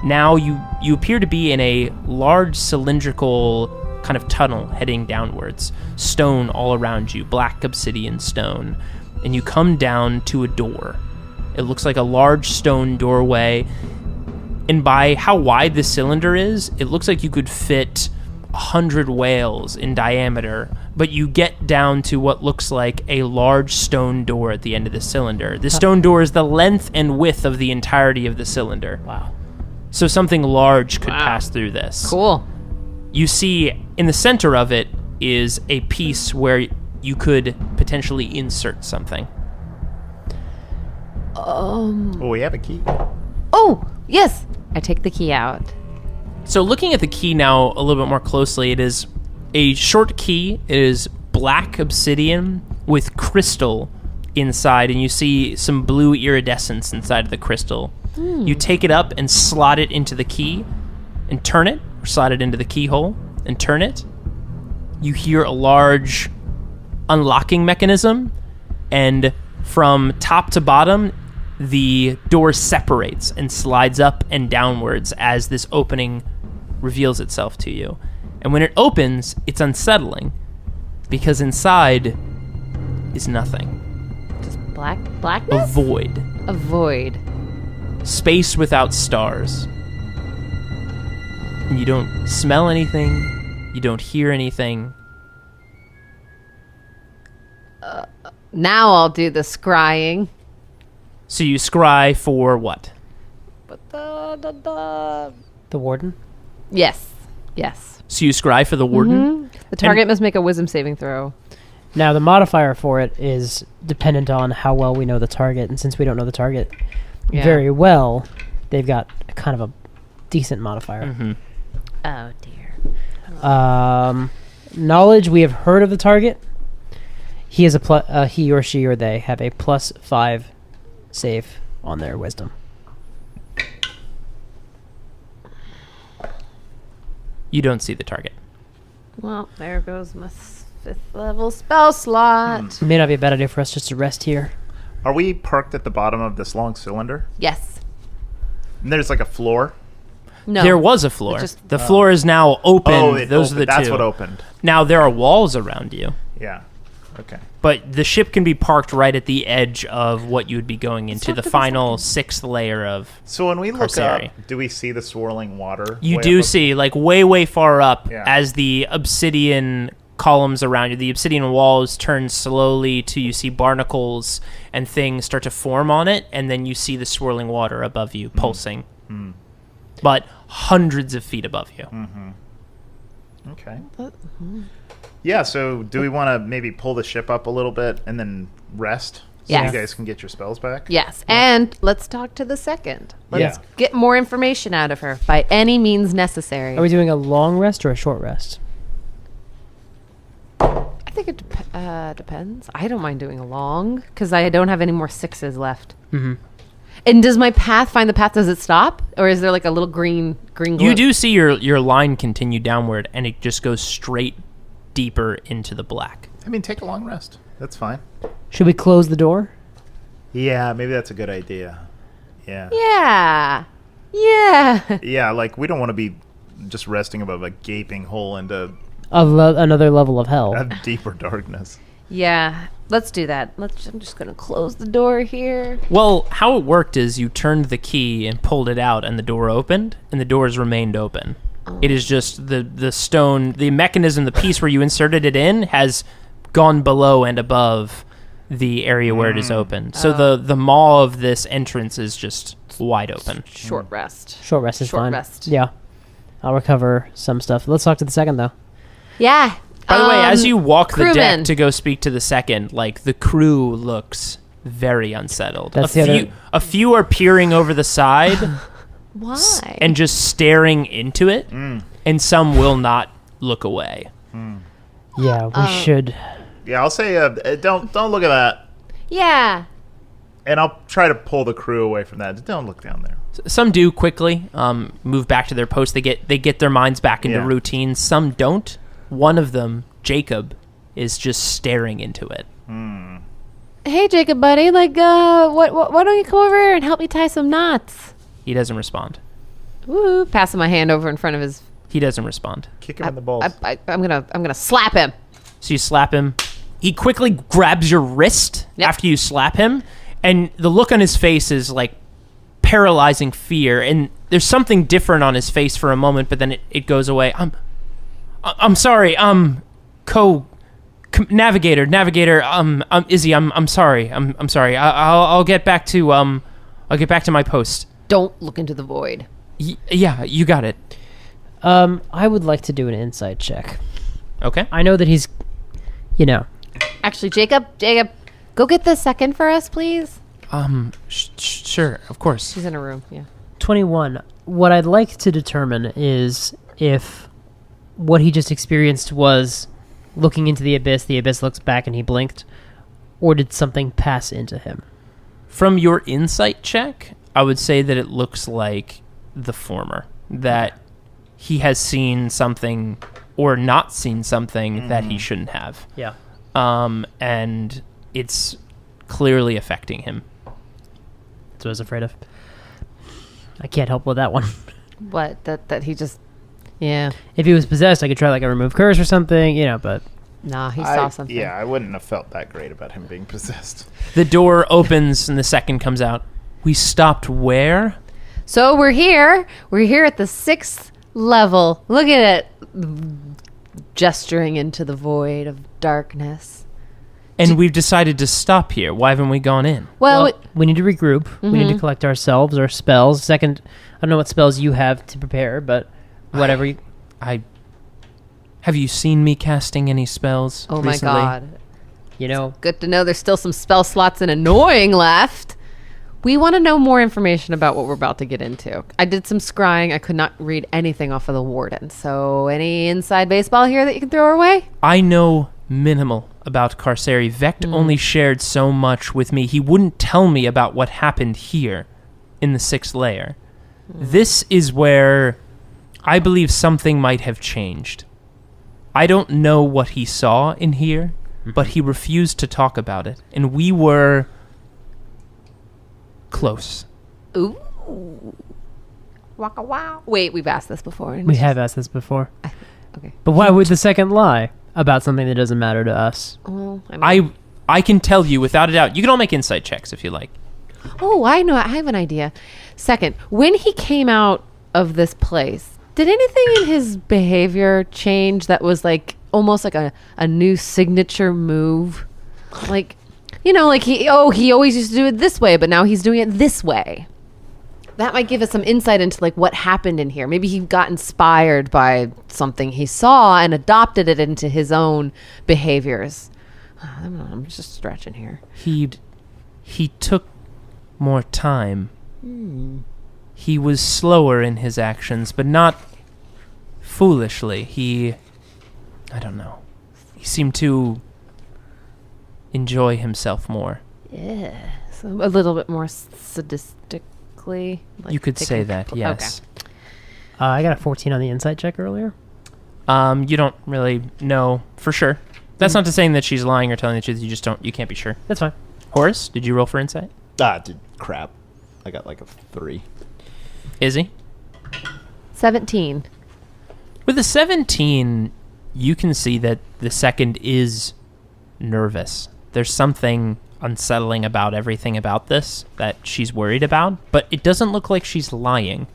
Now you appear to be in a large cylindrical kind of tunnel heading downwards. Stone all around you, black obsidian stone. And you come down to a door. It looks like a large stone doorway. And by how wide the cylinder is, it looks like you could fit 100 whales in diameter, but you get down to what looks like a large stone door at the end of the cylinder. The stone door is the length and width of the entirety of the cylinder. Wow. So something large could pass through this. Cool. You see, in the center of it is a piece where you could potentially insert something. Oh, we have a key. Oh, yes. I take the key out. So looking at the key now a little bit more closely, it is a short key. It is black obsidian with crystal inside, and you see some blue iridescence inside of the crystal. You take it up and slot it into the key and turn it, or slide it into the keyhole and turn it. You hear a large unlocking mechanism, and from top to bottom, the door separates and slides up and downwards as this opening reveals itself to you. And when it opens, it's unsettling because inside is nothing. Just A blackness? void. A void. Space without stars. And you don't smell anything. You don't hear anything. Now I'll do the scrying. So you scry for what? The warden? Yes. Yes. So you scry for the warden? The target must make a wisdom saving throw. Now, the modifier for it is dependent on how well we know the target, and since we don't know the target very well, they've got kind of a decent modifier. Oh, dear. Knowledge, we have heard of the target. He is he or she or they have a +5 save on their wisdom. You don't see the target. Well, there goes my 5th level spell slot. It may not be a bad idea for us just to rest here. Are we parked at the bottom of this long cylinder? Yes. And there's like a floor? No. There was a floor. Just- The floor is now open. Oh, Those are the that's two. what opened. Now there are walls around you, Yeah. Okay. but the ship can be parked right at the edge of what you would be going into, the final 6th layer of... So when we look Carceri. up, do we see the swirling water? You way do up? see, like, way far up, Yeah. as the obsidian columns around you, the obsidian walls turn slowly to you see barnacles and things start to form on it, and then you see the swirling water above you, pulsing. But hundreds of feet above you. Okay. Yeah, so do we want to maybe pull the ship up a little bit and then rest? So Yes. you guys can get your spells back? Yes. And let's talk to the second. Let's Yeah. get more information out of her by any means necessary. Are we doing a long rest or a short rest? I think it depends. I don't mind doing a long because I don't have any more 6s left. And does my path find the path? Does it stop, or is there like a little green glow? You do see your line continue downward, and it just goes straight deeper into the black. I mean, take a long rest. That's fine. Should we close the door? Yeah, maybe that's a good idea. Yeah. Yeah. Yeah. Yeah, like we don't want to be just resting above a gaping hole into Another level of hell. a deeper darkness. Yeah. Let's do that. I'm just gonna close the door here. Well, how it worked is you turned the key and pulled it out, and the door opened, and the doors remained open. It is just the stone, the mechanism, the piece where you inserted it in has gone below and above the area where it is open. So the maw of this entrance is just wide open. Short rest. Short rest is Short fine. rest. Yeah. I'll recover some stuff. Let's talk to the second, though. Yeah. By the way, as you walk the crewmen. deck to go speak to the second, like, the crew looks very unsettled. That's the other- A few are peering over the side Why? and just staring into it, and some will not look away. Yeah, we should. Yeah, I'll say don't look at that. yeah. And I'll try to pull the crew away from that. Don't look down there. Some do quickly move back to their post. They get their minds back into Yeah. routine. Some don't. One of them, Jacob, is just staring into it. Hey, Jacob, buddy. Like, why don't you come over here and help me tie some knots? He doesn't respond. Woo! Passing my hand over in front of He doesn't respond. Kick him in the balls. I'm gonna slap him. So you slap him. He quickly grabs your wrist after you slap him, and the look on his face is like paralyzing fear. And there's something different on his face for a moment, but then it goes away. I'm sorry. Navigator. Izzy. I'm sorry. I'm sorry. I'll get back to my post. Don't look into the void. Yeah, you got it. I would like to do an insight check. Okay. I know that he's, Actually, Jacob, go get the second for us, please. Sure, of course. She's in a room. Yeah. 21. What I'd like to determine is if what he just experienced was looking into the abyss looks back and he blinked, or did something pass into him? From your insight check, I would say that it looks like the former, that he has seen something or not seen something that he shouldn't have. Yeah. And it's clearly affecting him. That's what I was afraid of. I can't help with that one. What? That he just... Yeah. If he was possessed, I could try like a remove curse or something, but... Nah, he saw something. Yeah, I wouldn't have felt that great about him being possessed. The door opens and the second comes out. We stopped where? So we're here. We're here at the 6th level. Look at it. Gesturing into the void of darkness. And we've decided to stop here. Why haven't we gone in? Well, we need to regroup. We need to collect ourselves, our spells. Second, I don't know what spells you have to prepare, but whatever. Have you seen me casting any spells oh recently? my god. Good to know there's still some spell slots and annoying left. We want to know more information about what we're about to get into. I did some scrying. I could not read anything off of the warden. So any inside baseball here that you can throw our way? I know minimal about Carceri. Vect only shared so much with me. He wouldn't tell me about what happened here in the 6th layer. This is where I believe something might have changed. I don't know what he saw in here, but he refused to talk about it. And we were... close. Ooh. Waka wow. Wait, we've asked this before. We have asked this before. Okay. But why would the second lie about something that doesn't matter to us? Well, I can tell you without a doubt. You can all make insight checks if you like. Oh, I know. I have an idea. Second, when he came out of this place, did anything in his behavior change that was like almost like a new signature move? Like, like he always used to do it this way, but now he's doing it this way. That might give us some insight into like what happened in here. Maybe he got inspired by something he saw and adopted it into his own behaviors. I'm just stretching here. He took more time. He was slower in his actions, but not foolishly. I don't know. He seemed to enjoy himself more. Yeah. So a little bit more sadistically. Like you could say that, yes. Okay. I got a 14 on the insight check earlier. You don't really know for sure. That's not to say that she's lying or telling the truth. You can't be sure. That's fine. Horace, did you roll for insight? Dude, crap. I got like a 3. Izzy? 17. With a 17, you can see that the second is nervous. There's something unsettling about everything about this that she's worried about, but it doesn't look like she's lying.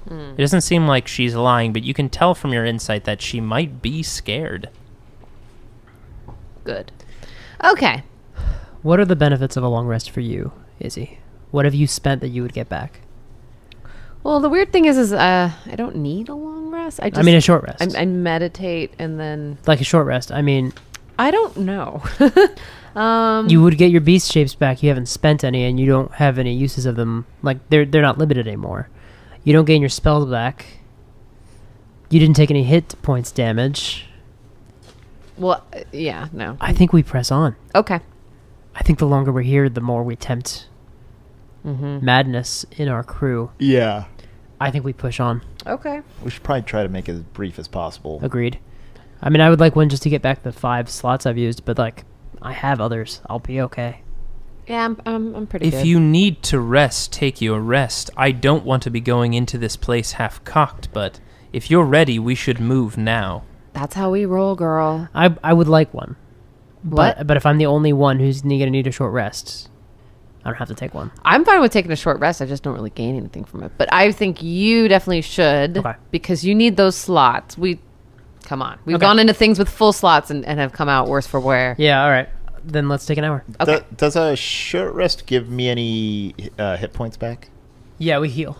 It doesn't seem like she's lying, but you can tell from your insight that she might be scared. Good. Okay. What are the benefits of a long rest for you, Izzy? What have you spent that you would get back? Well, the weird thing is I don't need a long rest. I mean a short rest. I meditate and then... Like a short rest. I mean... I don't know. You would get your beast shapes back. You haven't spent any, and you don't have any uses of them. Like, they're not limited anymore. You don't gain your spells back. You didn't take any hit points damage. Well, yeah, no. I think we press on. Okay. I think the longer we're here, the more we tempt madness in our crew. Yeah. I think we push on. Okay. We should probably try to make it as brief as possible. Agreed. I mean, I would like one just to get back the 5 slots I've used, but like, I have others. I'll be okay. Yeah, I'm pretty good. If you need to rest, take your rest. I don't want to be going into this place half-cocked, but If you're ready, we should move now. That's how we roll, girl. I would like one. What? But if I'm the only one who's going to need a short rest, I don't have to take one. I'm fine with taking a short rest. I just don't really gain anything from it. But I think you definitely should. Okay. Because you need those slots. Come on. We've Okay. gone into things with full slots and have come out worse for wear. Yeah, all right. Then let's take an hour. Okay. Does a short rest give me any hit points back? Yeah, we heal.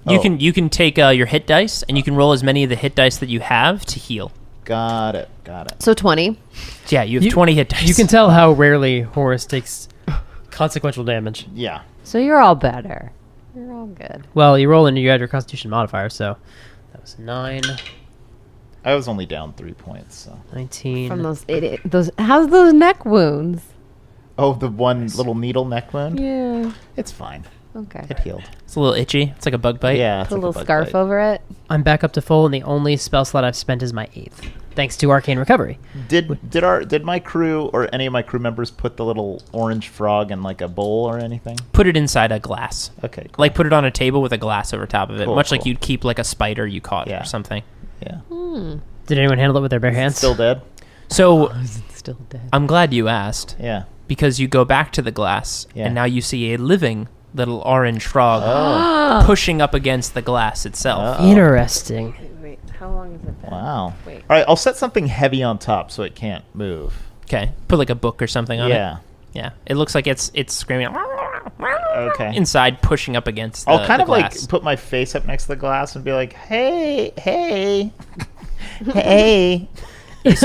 You Oh. can take your hit dice, and you can roll as many of the hit dice that you have to heal. Got it. So 20. Yeah, you have 20 hit dice. You can tell how rarely Horace takes consequential damage. Yeah. So you're all better. You're all good. Well, you roll and you add your Constitution modifier, so that was 9, I was only down 3 points. So. 19. From how's those neck wounds? Oh, the one little needle neck wound? Yeah. It's fine. Okay. It healed. It's a little itchy. It's like a bug bite. Yeah. It's Put a like little bug scarf bite. over it. I'm back up to full, and the only spell slot I've spent is my 8th, thanks to Arcane Recovery. Did my crew or any of my crew members put the little orange frog in like a bowl or anything? Put it inside a glass. Okay. Cool. Like put it on a table with a glass over top of it, Cool, much like cool. you'd keep like a spider you caught Yeah. or something. Yeah. Did anyone handle it with their bare hands? Still dead? So Still dead. I'm glad you asked, Yeah. because you go back to the glass, Yeah. and now you see a living little orange frog Oh. pushing up against the glass itself. Interesting. Wait, how long has it been? Wow. Wait. All right. I'll set something heavy on top so it can't move. Okay, put like a book or something on it. Yeah. Yeah, it looks like it's screaming Okay. inside, pushing up against the, I'll kind the of glass. like put my face up next to the glass and be like, "Hey, hey." You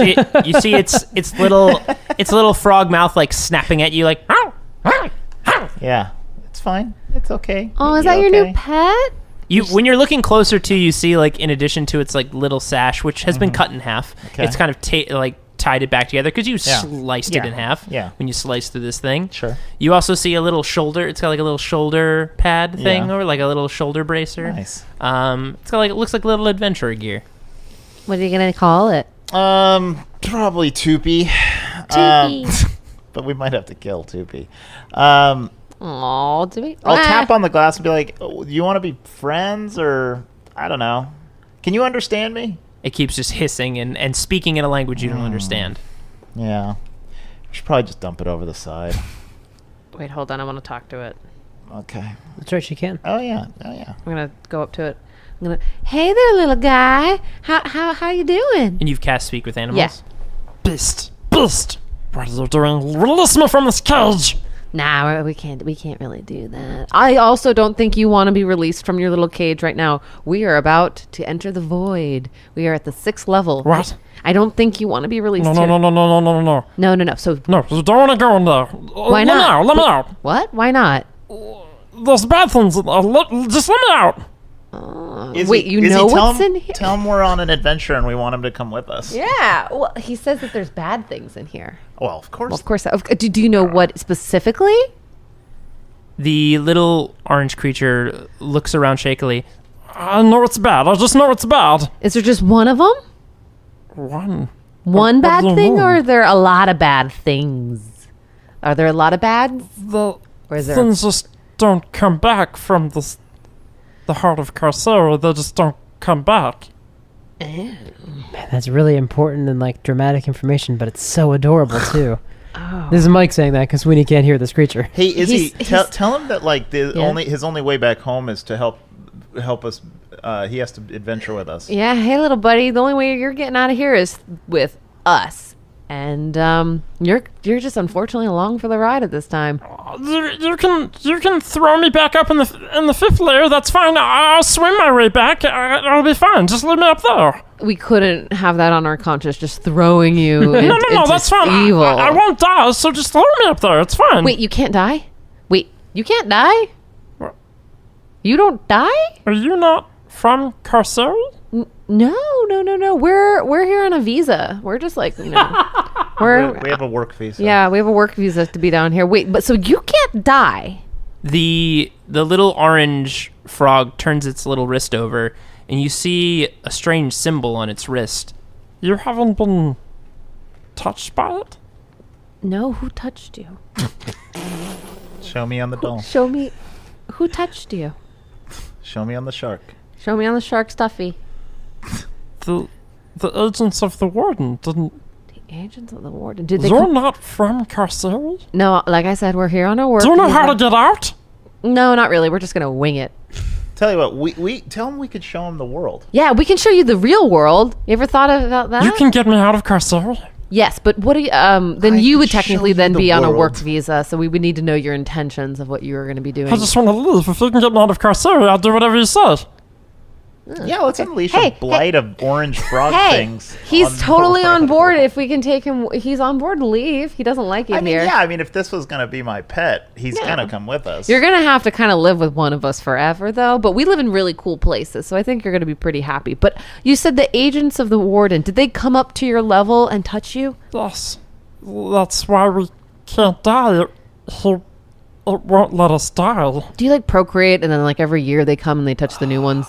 see its little frog mouth like snapping at you like. Yeah. It's fine. It's okay. Oh, is You that your okay? new pet? When you're looking closer to, you see like in addition to its like little sash, which has been cut in half, Okay. it's kind of tied it back together because you Yeah. sliced Yeah. it in half. Yeah. When you slice through this thing, Sure. you also see a little shoulder. It's got like a little shoulder pad thing, Yeah. or like a little shoulder bracer. Nice. It's got like it looks like little adventure gear. What are you going to call it? Probably Toopy. Toopy. But we might have to kill Toopy. Oh, do we? I'll tap on the glass and be like, oh, "You want to be friends, or I don't know? Can you understand me?" It keeps just hissing and speaking in a language you don't understand. Yeah. We should probably just dump it over the side. Wait, hold on. I want to talk to it. Okay. That's right, she can. Oh yeah. Oh yeah. I'm going to go up to it. I'm going to, hey there, little guy. How you doing? And you've cast Speak with Animals. Yeah. Beast! What are you doing? Release me from this cage! Nah, we can't really do that. I also don't think you want to be released from your little cage right now. We are about to enter the void. We are at the 6th level. What? I don't think you want to be released No, here. no. No. So No, you don't want to go in there. why not? Let me out. What? Why not? There's bad things. Just let me out. Wait, you know what's in here? Tell him we're on an adventure and we want him to come with us. Yeah. Well, he says that there's bad things in here. Well, of course. Well, of course. Do you know what specifically? The little orange creature looks around shakily. I know it's bad. I just know it's bad. Is there just one of them? One. One I bad don't thing, know. or are there a lot of bad things? Are there a lot of bads? The Or is there? things just don't come back from the heart of Carcera. They just don't come back. Man, that's really important and like dramatic information, but it's so adorable too. Oh. This is Mike saying that because Sweeney can't hear this creature. Hey, Izzy, He's- tell him that like the Yeah? his only way back home is to help us. He has to adventure with us. Yeah. Hey, little buddy. The only way you're getting out of here is with us, and you're just unfortunately along for the ride at this time. You can throw me back up in the 5th layer. That's fine. I'll swim my way back. I'll be fine. Just leave me up there. We couldn't have that on our conscience, just throwing you No, into that's fine. evil. I won't die. So just throw me up there. It's fine. Wait, you can't die? Wait, you can't die? What? You don't die? Are you not from Carcera? No. We're here on a visa. We're just like, We we're have a work visa. yeah, we have a work visa to be down here. Wait, but so you can't die? The little orange frog turns its little wrist over, and you see a strange symbol on its wrist. You haven't been touched by it? No, who touched you? Show me on the doll. Show me, who touched you? Show me on the shark. Show me on the shark stuffy. the agents of the warden didn't... Agents of the warden. Did they You're not from Carceri? No, like I said, we're here on our work. Do you know how to get out? No, not really. We're just going to wing it. Tell you what, we tell him we could show him the world. Yeah, we can show you the real world. You ever thought about that? You can get me out of Carceri? Yes, but what do you, then I you would could show technically you then the be on a work world. visa, so we would need to know your intentions of what you were going to be doing. I just want to leave. If you can get me out of Carceri, I'll do whatever you say. Yeah, let's unleash Hey, a blight of orange frog things. He's on totally the on world. board if we can take him. He's on board to leave. He doesn't like it I mean, here. yeah, I mean, if this was going to be my pet, he's going to come with us. You're going to have to kind of live with one of us forever, though. But we live in really cool places, so I think you're going to be pretty happy. But you said the agents of the warden, did they come up to your level and touch you? Yes. That's why we can't die. It won't let us die. Do you like procreate and then like every year they come and they touch the new ones?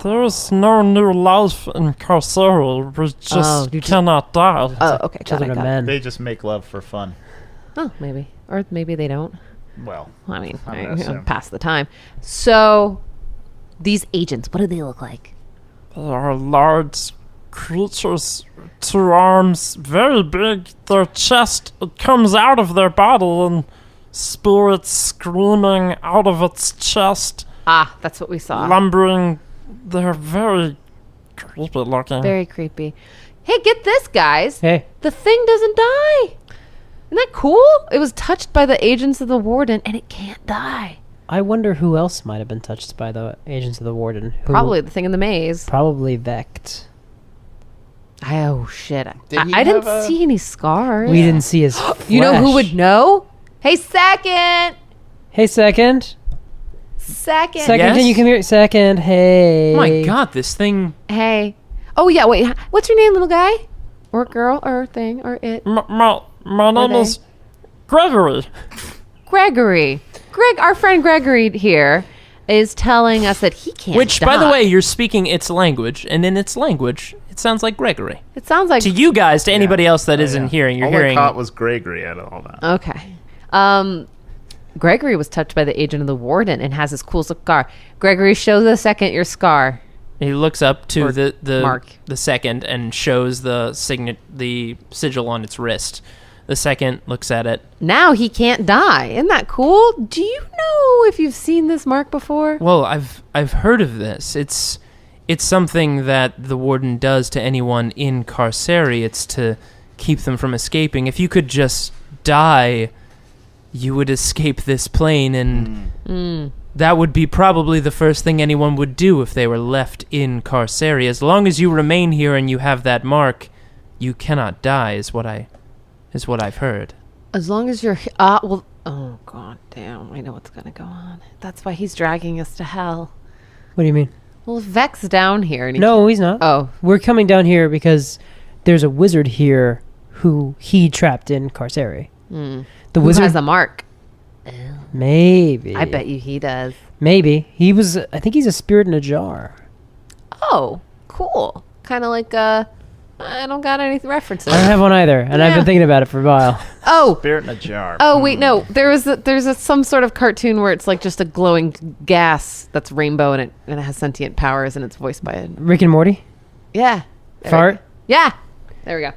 There is no new life in Carceri. We just cannot die. Oh, okay. Got Children it, of got it. men. They just make love for fun. Oh, maybe. Or maybe they don't. Well, I mean, I'm gonna assume. past the time. So, these agents, what do they look like? They are large creatures, 2 arms, very big. Their chest, it comes out of their body and spirits screaming out of its chest, Ah, that's what we saw. lumbering. They're very creepy looking. Very creepy. Hey, get this, guys. Hey, The thing doesn't die. Isn't that cool? It was touched by the agents of the warden, and it can't die. I wonder who else might have been touched by the agents of the warden. Who Probably the thing in the maze. Probably Vect. Oh, shit. Did he I didn't have a- see any scars. We didn't see his flesh. You know who would know? Hey, second! Hey, second. Second! Second, Yes? can you come here? Second, hey. Oh my god, this thing. Hey. Oh, yeah, wait. What's your name, little guy? Or girl, or thing, or it? My name they? is Gregory. Gregory. Our friend Gregory here is telling us that he can't Which, by the die. way, you're speaking its language, and in its language, it sounds like Gregory. It sounds like... To you guys, to anybody else that isn't hearing, you're all hearing. I caught was Gregory out of all that. Okay. Gregory was touched by the agent of the warden and has this cool scar. Gregory, show the second your scar. He looks up to Or the mark. the second and shows the sigil on its wrist. The second looks at it. Now he can't die. Isn't that cool? Do you know if you've seen this mark before? Well, I've heard of this. It's something that the warden does to anyone in Carceri. It's to keep them from escaping. If you could just die, you would escape this plane, and that would be probably the first thing anyone would do if they were left in Carceri. As long as you remain here and you have that mark, you cannot die, is what I've heard. As long as you're... well... Oh, god damn. I know what's going to go on. That's why he's dragging us to hell. What do you mean? Well, if Vec's down here and he... No, he's not. Oh. We're coming down here because there's a wizard here who he trapped in Carceri. The Who wizard... has the mark? Maybe. I bet you he does. Maybe. He was... I think he's a spirit in a jar. Oh, cool. Kind of like, I don't got any references. I don't have one either, and I've been thinking about it for a while. Oh, Spirit in a jar. oh wait, no. There's some sort of cartoon where it's like just a glowing gas that's rainbow and it has sentient powers and it's voiced by it. Rick and Morty? Yeah. There Fart? Yeah. There we go.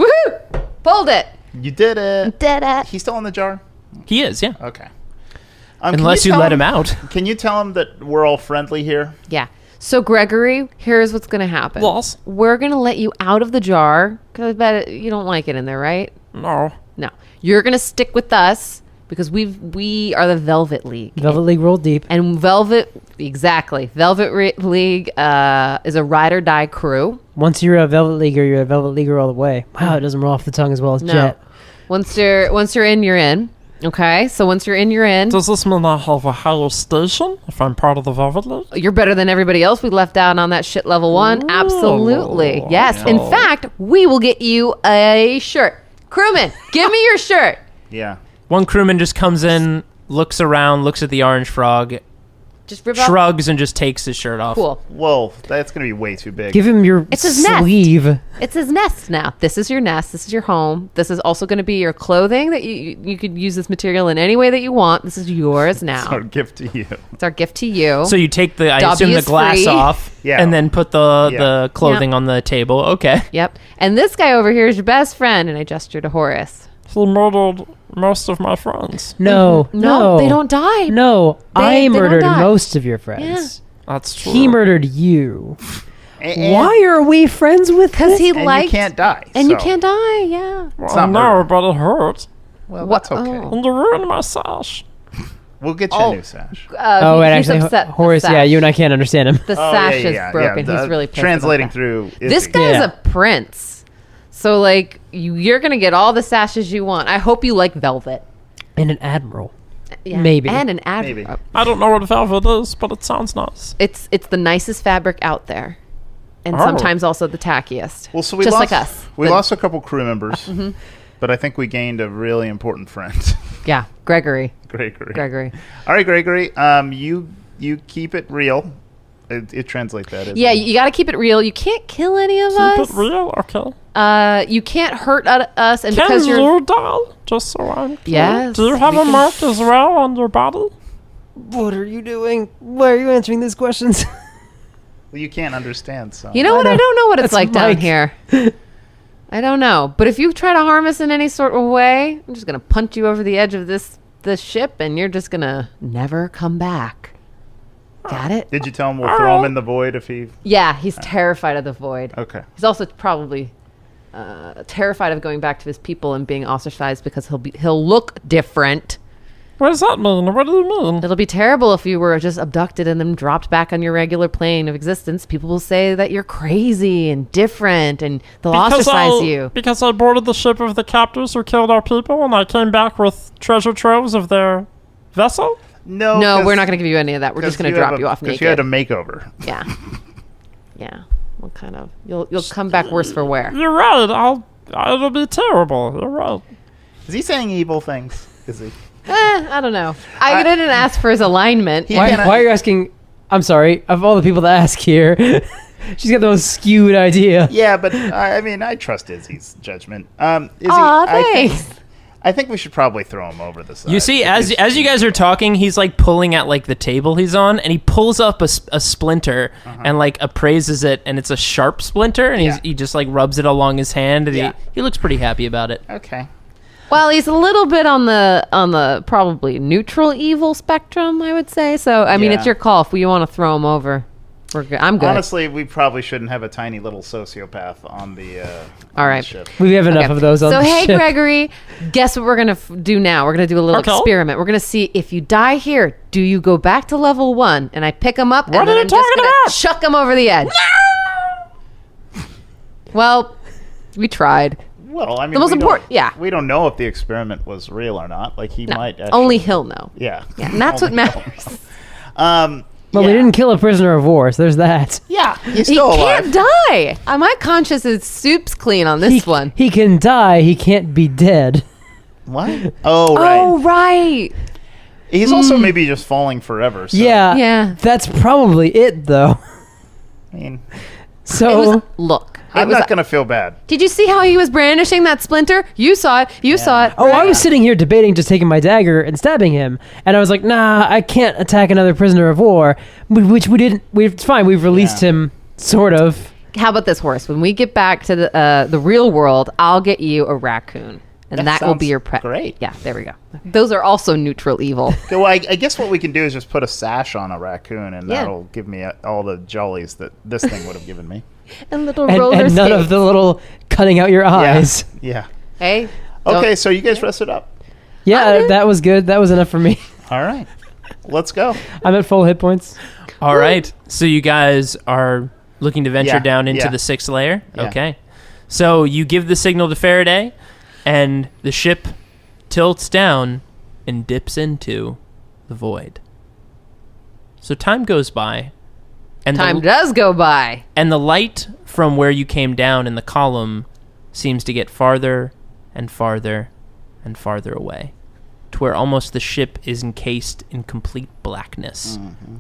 Woohoo! Pulled it. You did it. Did it. He's still in the jar? He is, yeah. Okay. Unless you tell let him out. Can you tell him that we're all friendly here? Yeah. So Gregory, here's what's going to happen. Yes? We're going to let you out of the jar because I bet you don't like it in there, right? No. No. You're going to stick with us because we are the Velvet League. Velvet League rolled deep. And Velvet League is a ride or die crew. Once you're a Velvet Leaguer, you're a Velvet Leaguer all the way. Wow, it doesn't roll off the tongue as well as No. Jet. Once you're in, you're in. Okay, so once you're in, you're in. Does this mean I have a higher station if I'm part of the Velvet League? You're better than everybody else we left out on that shit level 1. Absolutely. Yes. In fact, we will get you a shirt. Crewman, give me your shirt. Yeah. One crewman just comes in, looks around, looks at the orange frog, Just rip off. shrugs and just takes his shirt off. Cool. Whoa, that's going to be way too big. Give him your It's his nest. sleeve. It's his nest now. This is your nest. This is your home. This is also going to be your clothing that you could use this material in any way that you want. This is yours now. It's our gift to you. It's our gift to you. So you take I Dobby assume the is glass free. off, Yeah. and then put the clothing on the table. Okay. Yep. And this guy over here is your best friend. And I gesture to Horace. He murdered most of my friends. No, No, they don't die. No, They I don't murdered die. most of your friends. That's true. He murdered you. And, Why are we friends with Because this? he And liked. you can't die. And you so- can't die. Yeah. Well, not no, murder. but it hurt. Well, What- that's okay. oh. And you ruined my sash. We'll get you Oh. a new sash. Oh, and he's actually, upset. Horace, The yeah, sash. you and I can't understand him. The sash is broken. He's really pissed translating about that. through. This Izzy. guy is Yeah. a prince. So, like, you're going to get all the sashes you want. I hope you like velvet. And an admiral. Yeah. Maybe. And an Maybe. admiral. I don't know what velvet is, but it sounds nice. It's the nicest fabric out there. And Oh. sometimes also the tackiest. Well, so we Just lost, like us. We The- lost a couple crew members, but I think we gained a really important friend, Yeah, Gregory. Gregory. All right, Gregory. You keep it real. It translate that. Isn't Yeah, it? you got to keep it real. You can't kill any of Keep us. it real, okay. You can't hurt us, and Can because you're you die? Just so I'm clear. Yes, Do you have we a can- mark as well on your body? What are you doing? Why are you answering these questions? Well, you can't understand. So You know what? I don't know what it's That's like down Mike. here. I don't know. But if you try to harm us in any sort of way, I'm just gonna punch you over the edge of this ship, and you're just gonna never come back. Got it? Did you tell him we'll throw him in the void if he? Yeah, he's terrified of the void. Okay. He's also probably terrified of going back to his people and being ostracized because he'll look different. What does that mean? What do you mean? It'll be terrible if you were just abducted and then dropped back on your regular plane of existence. People will say that you're crazy and different, and they'll ostracize you. Because I boarded the ship of the captors who killed our people, and I came back with treasure troves of their vessel. No, No, 'cause- we're not going to give you any of that. We're just going to drop you off because naked. you had a makeover. Yeah, yeah. What kind of? You'll come back worse for wear. You're right. It'll be terrible. You're right. Is he saying evil things? Is he? I don't know. I didn't ask for his alignment. He- Why, can't- why are you asking? I'm sorry. Of all the people to ask here, she's got the most skewed idea. Yeah, but I mean, I trust Izzy's judgment. Izzy, Aw, I thanks. think we should probably throw him over the side. You see, as you guys are talking, he's like pulling at like the table he's on, and he pulls up a splinter and like appraises it, and it's a sharp splinter, and Yeah. he just like rubs it along his hand, and Yeah. he looks pretty happy about it. Okay. Well, he's a little bit on the probably neutral evil spectrum, I would say. So, I mean, Yeah. it's your call if you want to throw him over. We're good. I'm good. Honestly, we probably shouldn't have a tiny little sociopath on the. All right. The ship. We have enough Okay. of those on So, the hey, ship. Gregory, guess what we're going to do now? We're going to do a little Okay. experiment. We're going to see if you die here, do you go back to level 1? And I pick him up, What and are then you I'm just talking going to about? chuck him over the edge. Well, we tried. Well, I mean, The most we don't- important- yeah. We don't know if the experiment was real or not. Like he No, might. Actually, only he'll know. Yeah. Yeah, and that's what Only he'll matters. know. Well, yeah. we didn't kill a prisoner of war, so there's that. Yeah, he's He still alive. can't die. My conscience is soup's clean on this one. He can die. He can't be dead. What? Oh, right. Oh, right. He's also maybe just falling forever. So, Yeah. Yeah. That's probably it, though. I mean, So Look. I'm not gonna feel bad. Did you see how he was brandishing that splinter? You saw it. You saw it. Oh, I right? was sitting here debating just taking my dagger and stabbing him, and I was like, "Nah, I can't attack another prisoner of war." Which we didn't. It's fine. We've released Yeah. him, sort of. How about this, Horace? When we get back to the real world, I'll get you a raccoon, and That that will be sounds your pet. great. Yeah, there we go. Those are also neutral evil. Well, I guess what we can do is just put a sash on a raccoon, and Yeah. that'll give me all the jollies that this thing would have given me. And little And, roller and none of skates. the little cutting out your eyes. Yeah. Hey. Okay, don't- so you guys rested up. Yeah, that was good. That was enough for me. All right. Let's go. I'm at full hit points. All right, so you guys are looking to venture Yeah, down into yeah. the 6th layer. Yeah. Okay, so you give the signal to Faraday, and the ship tilts down and dips into the void. So time goes by, and Time does go by. and the light from where you came down in the column seems to get farther and farther and farther away. to where almost the ship is encased in complete blackness.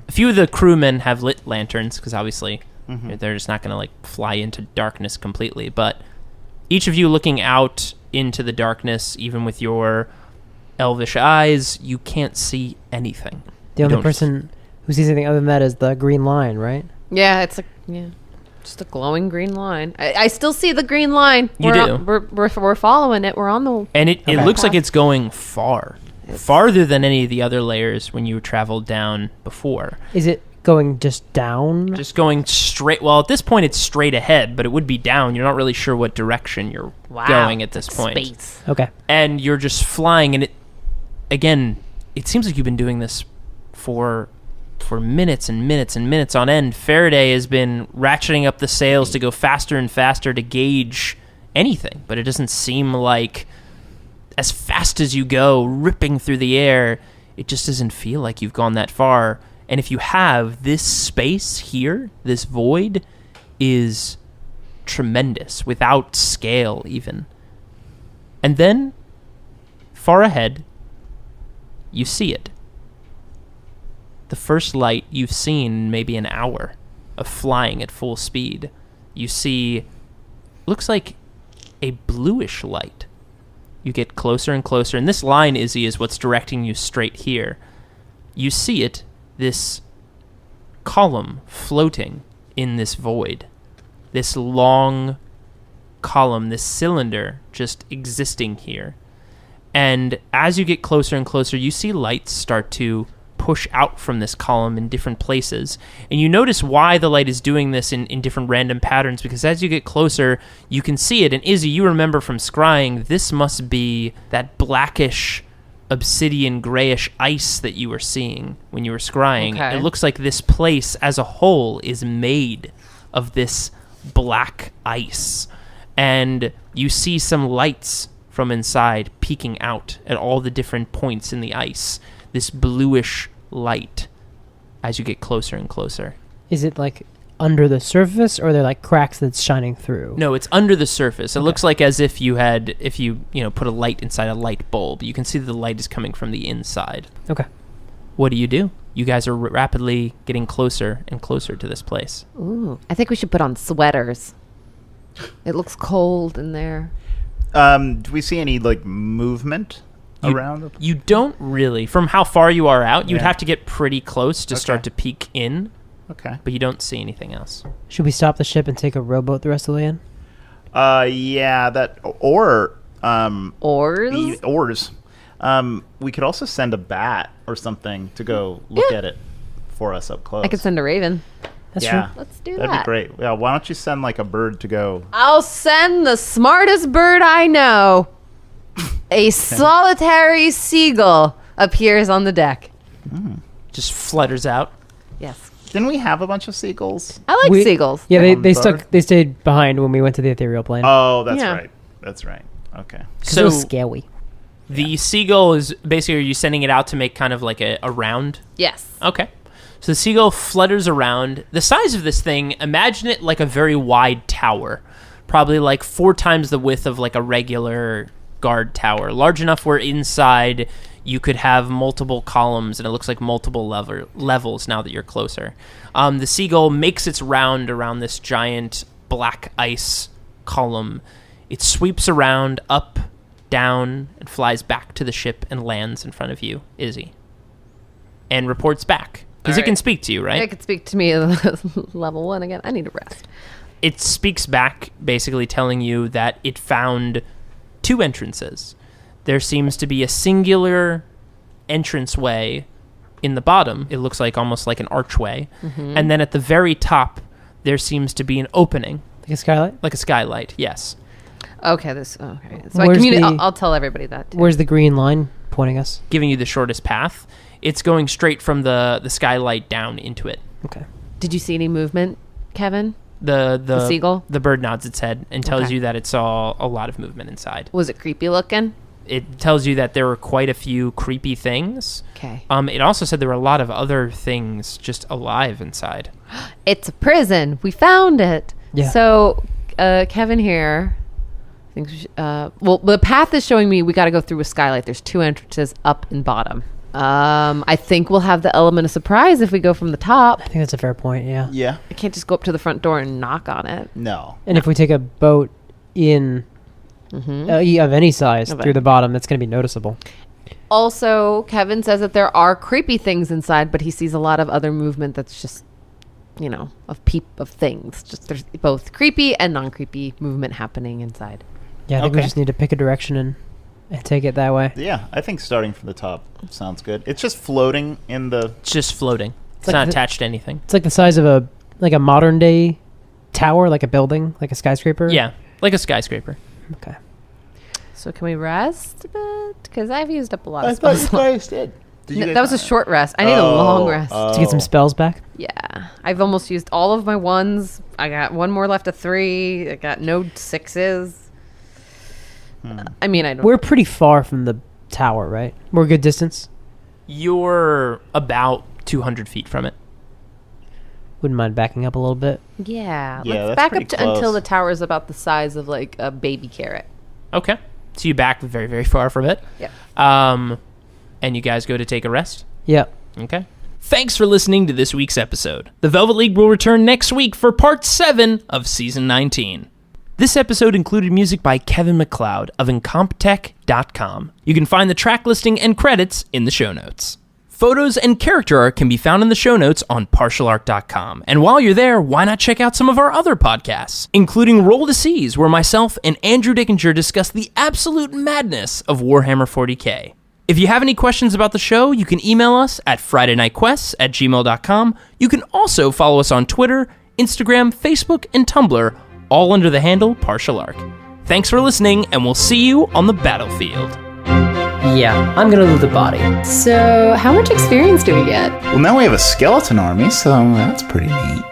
A few of the crewmen have lit lanterns, because obviously they're just not going to like fly into darkness completely. But each of you looking out into the darkness, even with your elvish eyes, you can't see anything. The only person who sees anything other than that is the green line, right? Yeah, it's just a glowing green line. I still see the green line. We're following it. We're on the... And it looks like it's going farther than any of the other layers when you traveled down before. Is it going just down? Just going straight. Well, at this point, it's straight ahead, but it would be down. You're not really sure what direction you're going at this point. Space. Okay. And you're just flying, and it seems like you've been doing this for minutes and minutes and minutes on end. Faraday has been ratcheting up the sails to go faster and faster to gauge anything, but it doesn't seem like, as fast as you go, ripping through the air, it just doesn't feel like you've gone that far. And if you have, this space here, this void, is tremendous, without scale even. And then, far ahead, you see it. The first light you've seen in maybe an hour of flying at full speed. You see, looks like a bluish light. You get closer and closer, and this line, Izzy, is what's directing you straight here. You see it, this column floating in this void. This long column, this cylinder just existing here. And as you get closer and closer, you see lights start to push out from this column in different places. And you notice why the light is doing this in different random patterns, because as you get closer, you can see it. And Izzy, you remember from scrying, this must be that blackish, obsidian, grayish ice that you were seeing when you were scrying. Okay. It looks like this place as a whole is made of this black ice. And you see some lights from inside peeking out at all the different points in the ice. This bluish light as you get closer and closer. Is it like under the surface, or are there like cracks that's shining through? No, it's under the surface. It looks like as if you put a light inside a light bulb. You can see that the light is coming from the inside. Okay. What do? You guys are rapidly getting closer and closer to this place. Ooh, I think we should put on sweaters. It looks cold in there. Do we see any like movement around? You don't really. From how far you are out, you'd have to get pretty close to start to peek in. Okay. But you don't see anything else. Should we stop the ship and take a rowboat the rest of the way in? Yeah, that or Oars? oars. We could also send a bat or something to go look at it for us up close. I could send a raven. That's yeah, true. Let's do that'd that. be great. Yeah, why don't you send like a bird to go? I'll send the smartest bird I know. A solitary seagull appears on the deck. Just flutters out. Yes. Didn't we have a bunch of seagulls? I like seagulls. Yeah, On they board? they stayed behind when we went to the ethereal plane. Oh, that's Yeah. right. That's right. Okay. So it was scary. The seagull is basically, are you sending it out to make kind of like a round? Yes. Okay. So the seagull flutters around. The size of this thing, imagine it like a very wide tower. Probably like 4 times the width of like a regular guard tower. Large enough where inside you could have multiple columns, and it looks like multiple levels now that you're closer. The seagull makes its round around this giant black ice column. It sweeps around, up, down, and flies back to the ship and lands in front of you, Izzy. And reports back. Because it can speak to you, right? It could speak to me level 1 again. I need a rest. It speaks back, basically telling you that it found 2 entrances. There seems to be a singular entranceway in the bottom. It looks like almost like an archway. Mm-hmm. And then at the very top, there seems to be an opening. Like a skylight? Like a skylight, yes. Okay, So I'll tell everybody that too. Where's the green line pointing us? Giving you the shortest path. It's going straight from the skylight down into it. Okay. Did you see any movement, Kevin? The seagull? The bird nods its head and tells you that it saw a lot of movement inside. Was it creepy looking? It tells you that there were quite a few creepy things. Okay. It also said there were a lot of other things just alive inside. It's a prison. We found it. Yeah. So, Kevin here think well, the path is showing me we got to go through a skylight. There's 2 entrances, up and bottom. I think we'll have the element of surprise if we go from the top. I think that's a fair point, yeah. Yeah. I can't just go up to the front door and knock on it. No. And if we take a boat in of any size through the bottom, that's going to be noticeable. Also, Kevin says that there are creepy things inside, but he sees a lot of other movement that's just, of things. Just there's both creepy and non-creepy movement happening inside. Yeah, I think we just need to pick a direction and take it that way. Yeah, I think starting from the top sounds good. It's just floating in the... It's just floating. It's like not attached to anything. It's like the size of a modern day tower, like a building, like a skyscraper. Yeah, like a skyscraper. Okay. So can we rest a bit? Because I've used up a lot of I thought spells. you guys did. That was a short rest. I need a long rest. To get some spells back? Yeah. I've almost used all of my 1s. I got 1 more left of 3. I got no 6s. I mean, I don't... We're pretty far from the tower, right? We're a good distance? You're about 200 feet from it. Wouldn't mind backing up a little bit. Yeah. Yeah, Let's that's back pretty up to close. until the tower is about the size of like a baby carrot. Okay. So you back very, very far from it. Yep. And you guys go to take a rest? Yeah. Okay. Thanks for listening to this week's episode. The Velvet League will return next week for part 7 of season 19. This episode included music by Kevin MacLeod of Incompetech.com. You can find the track listing and credits in the show notes. Photos and character art can be found in the show notes on partialart.com. And while you're there, why not check out some of our other podcasts, including Roll to Seas, where myself and Andrew Dickinger discuss the absolute madness of Warhammer 40k. If you have any questions about the show, you can email us at FridayNightQuests@gmail.com. You can also follow us on Twitter, Instagram, Facebook, and Tumblr, all under the handle Partial Arc. Thanks for listening, and we'll see you on the battlefield. Yeah, I'm going to loot the body. So, how much experience do we get? Well, now we have a skeleton army, so that's pretty neat.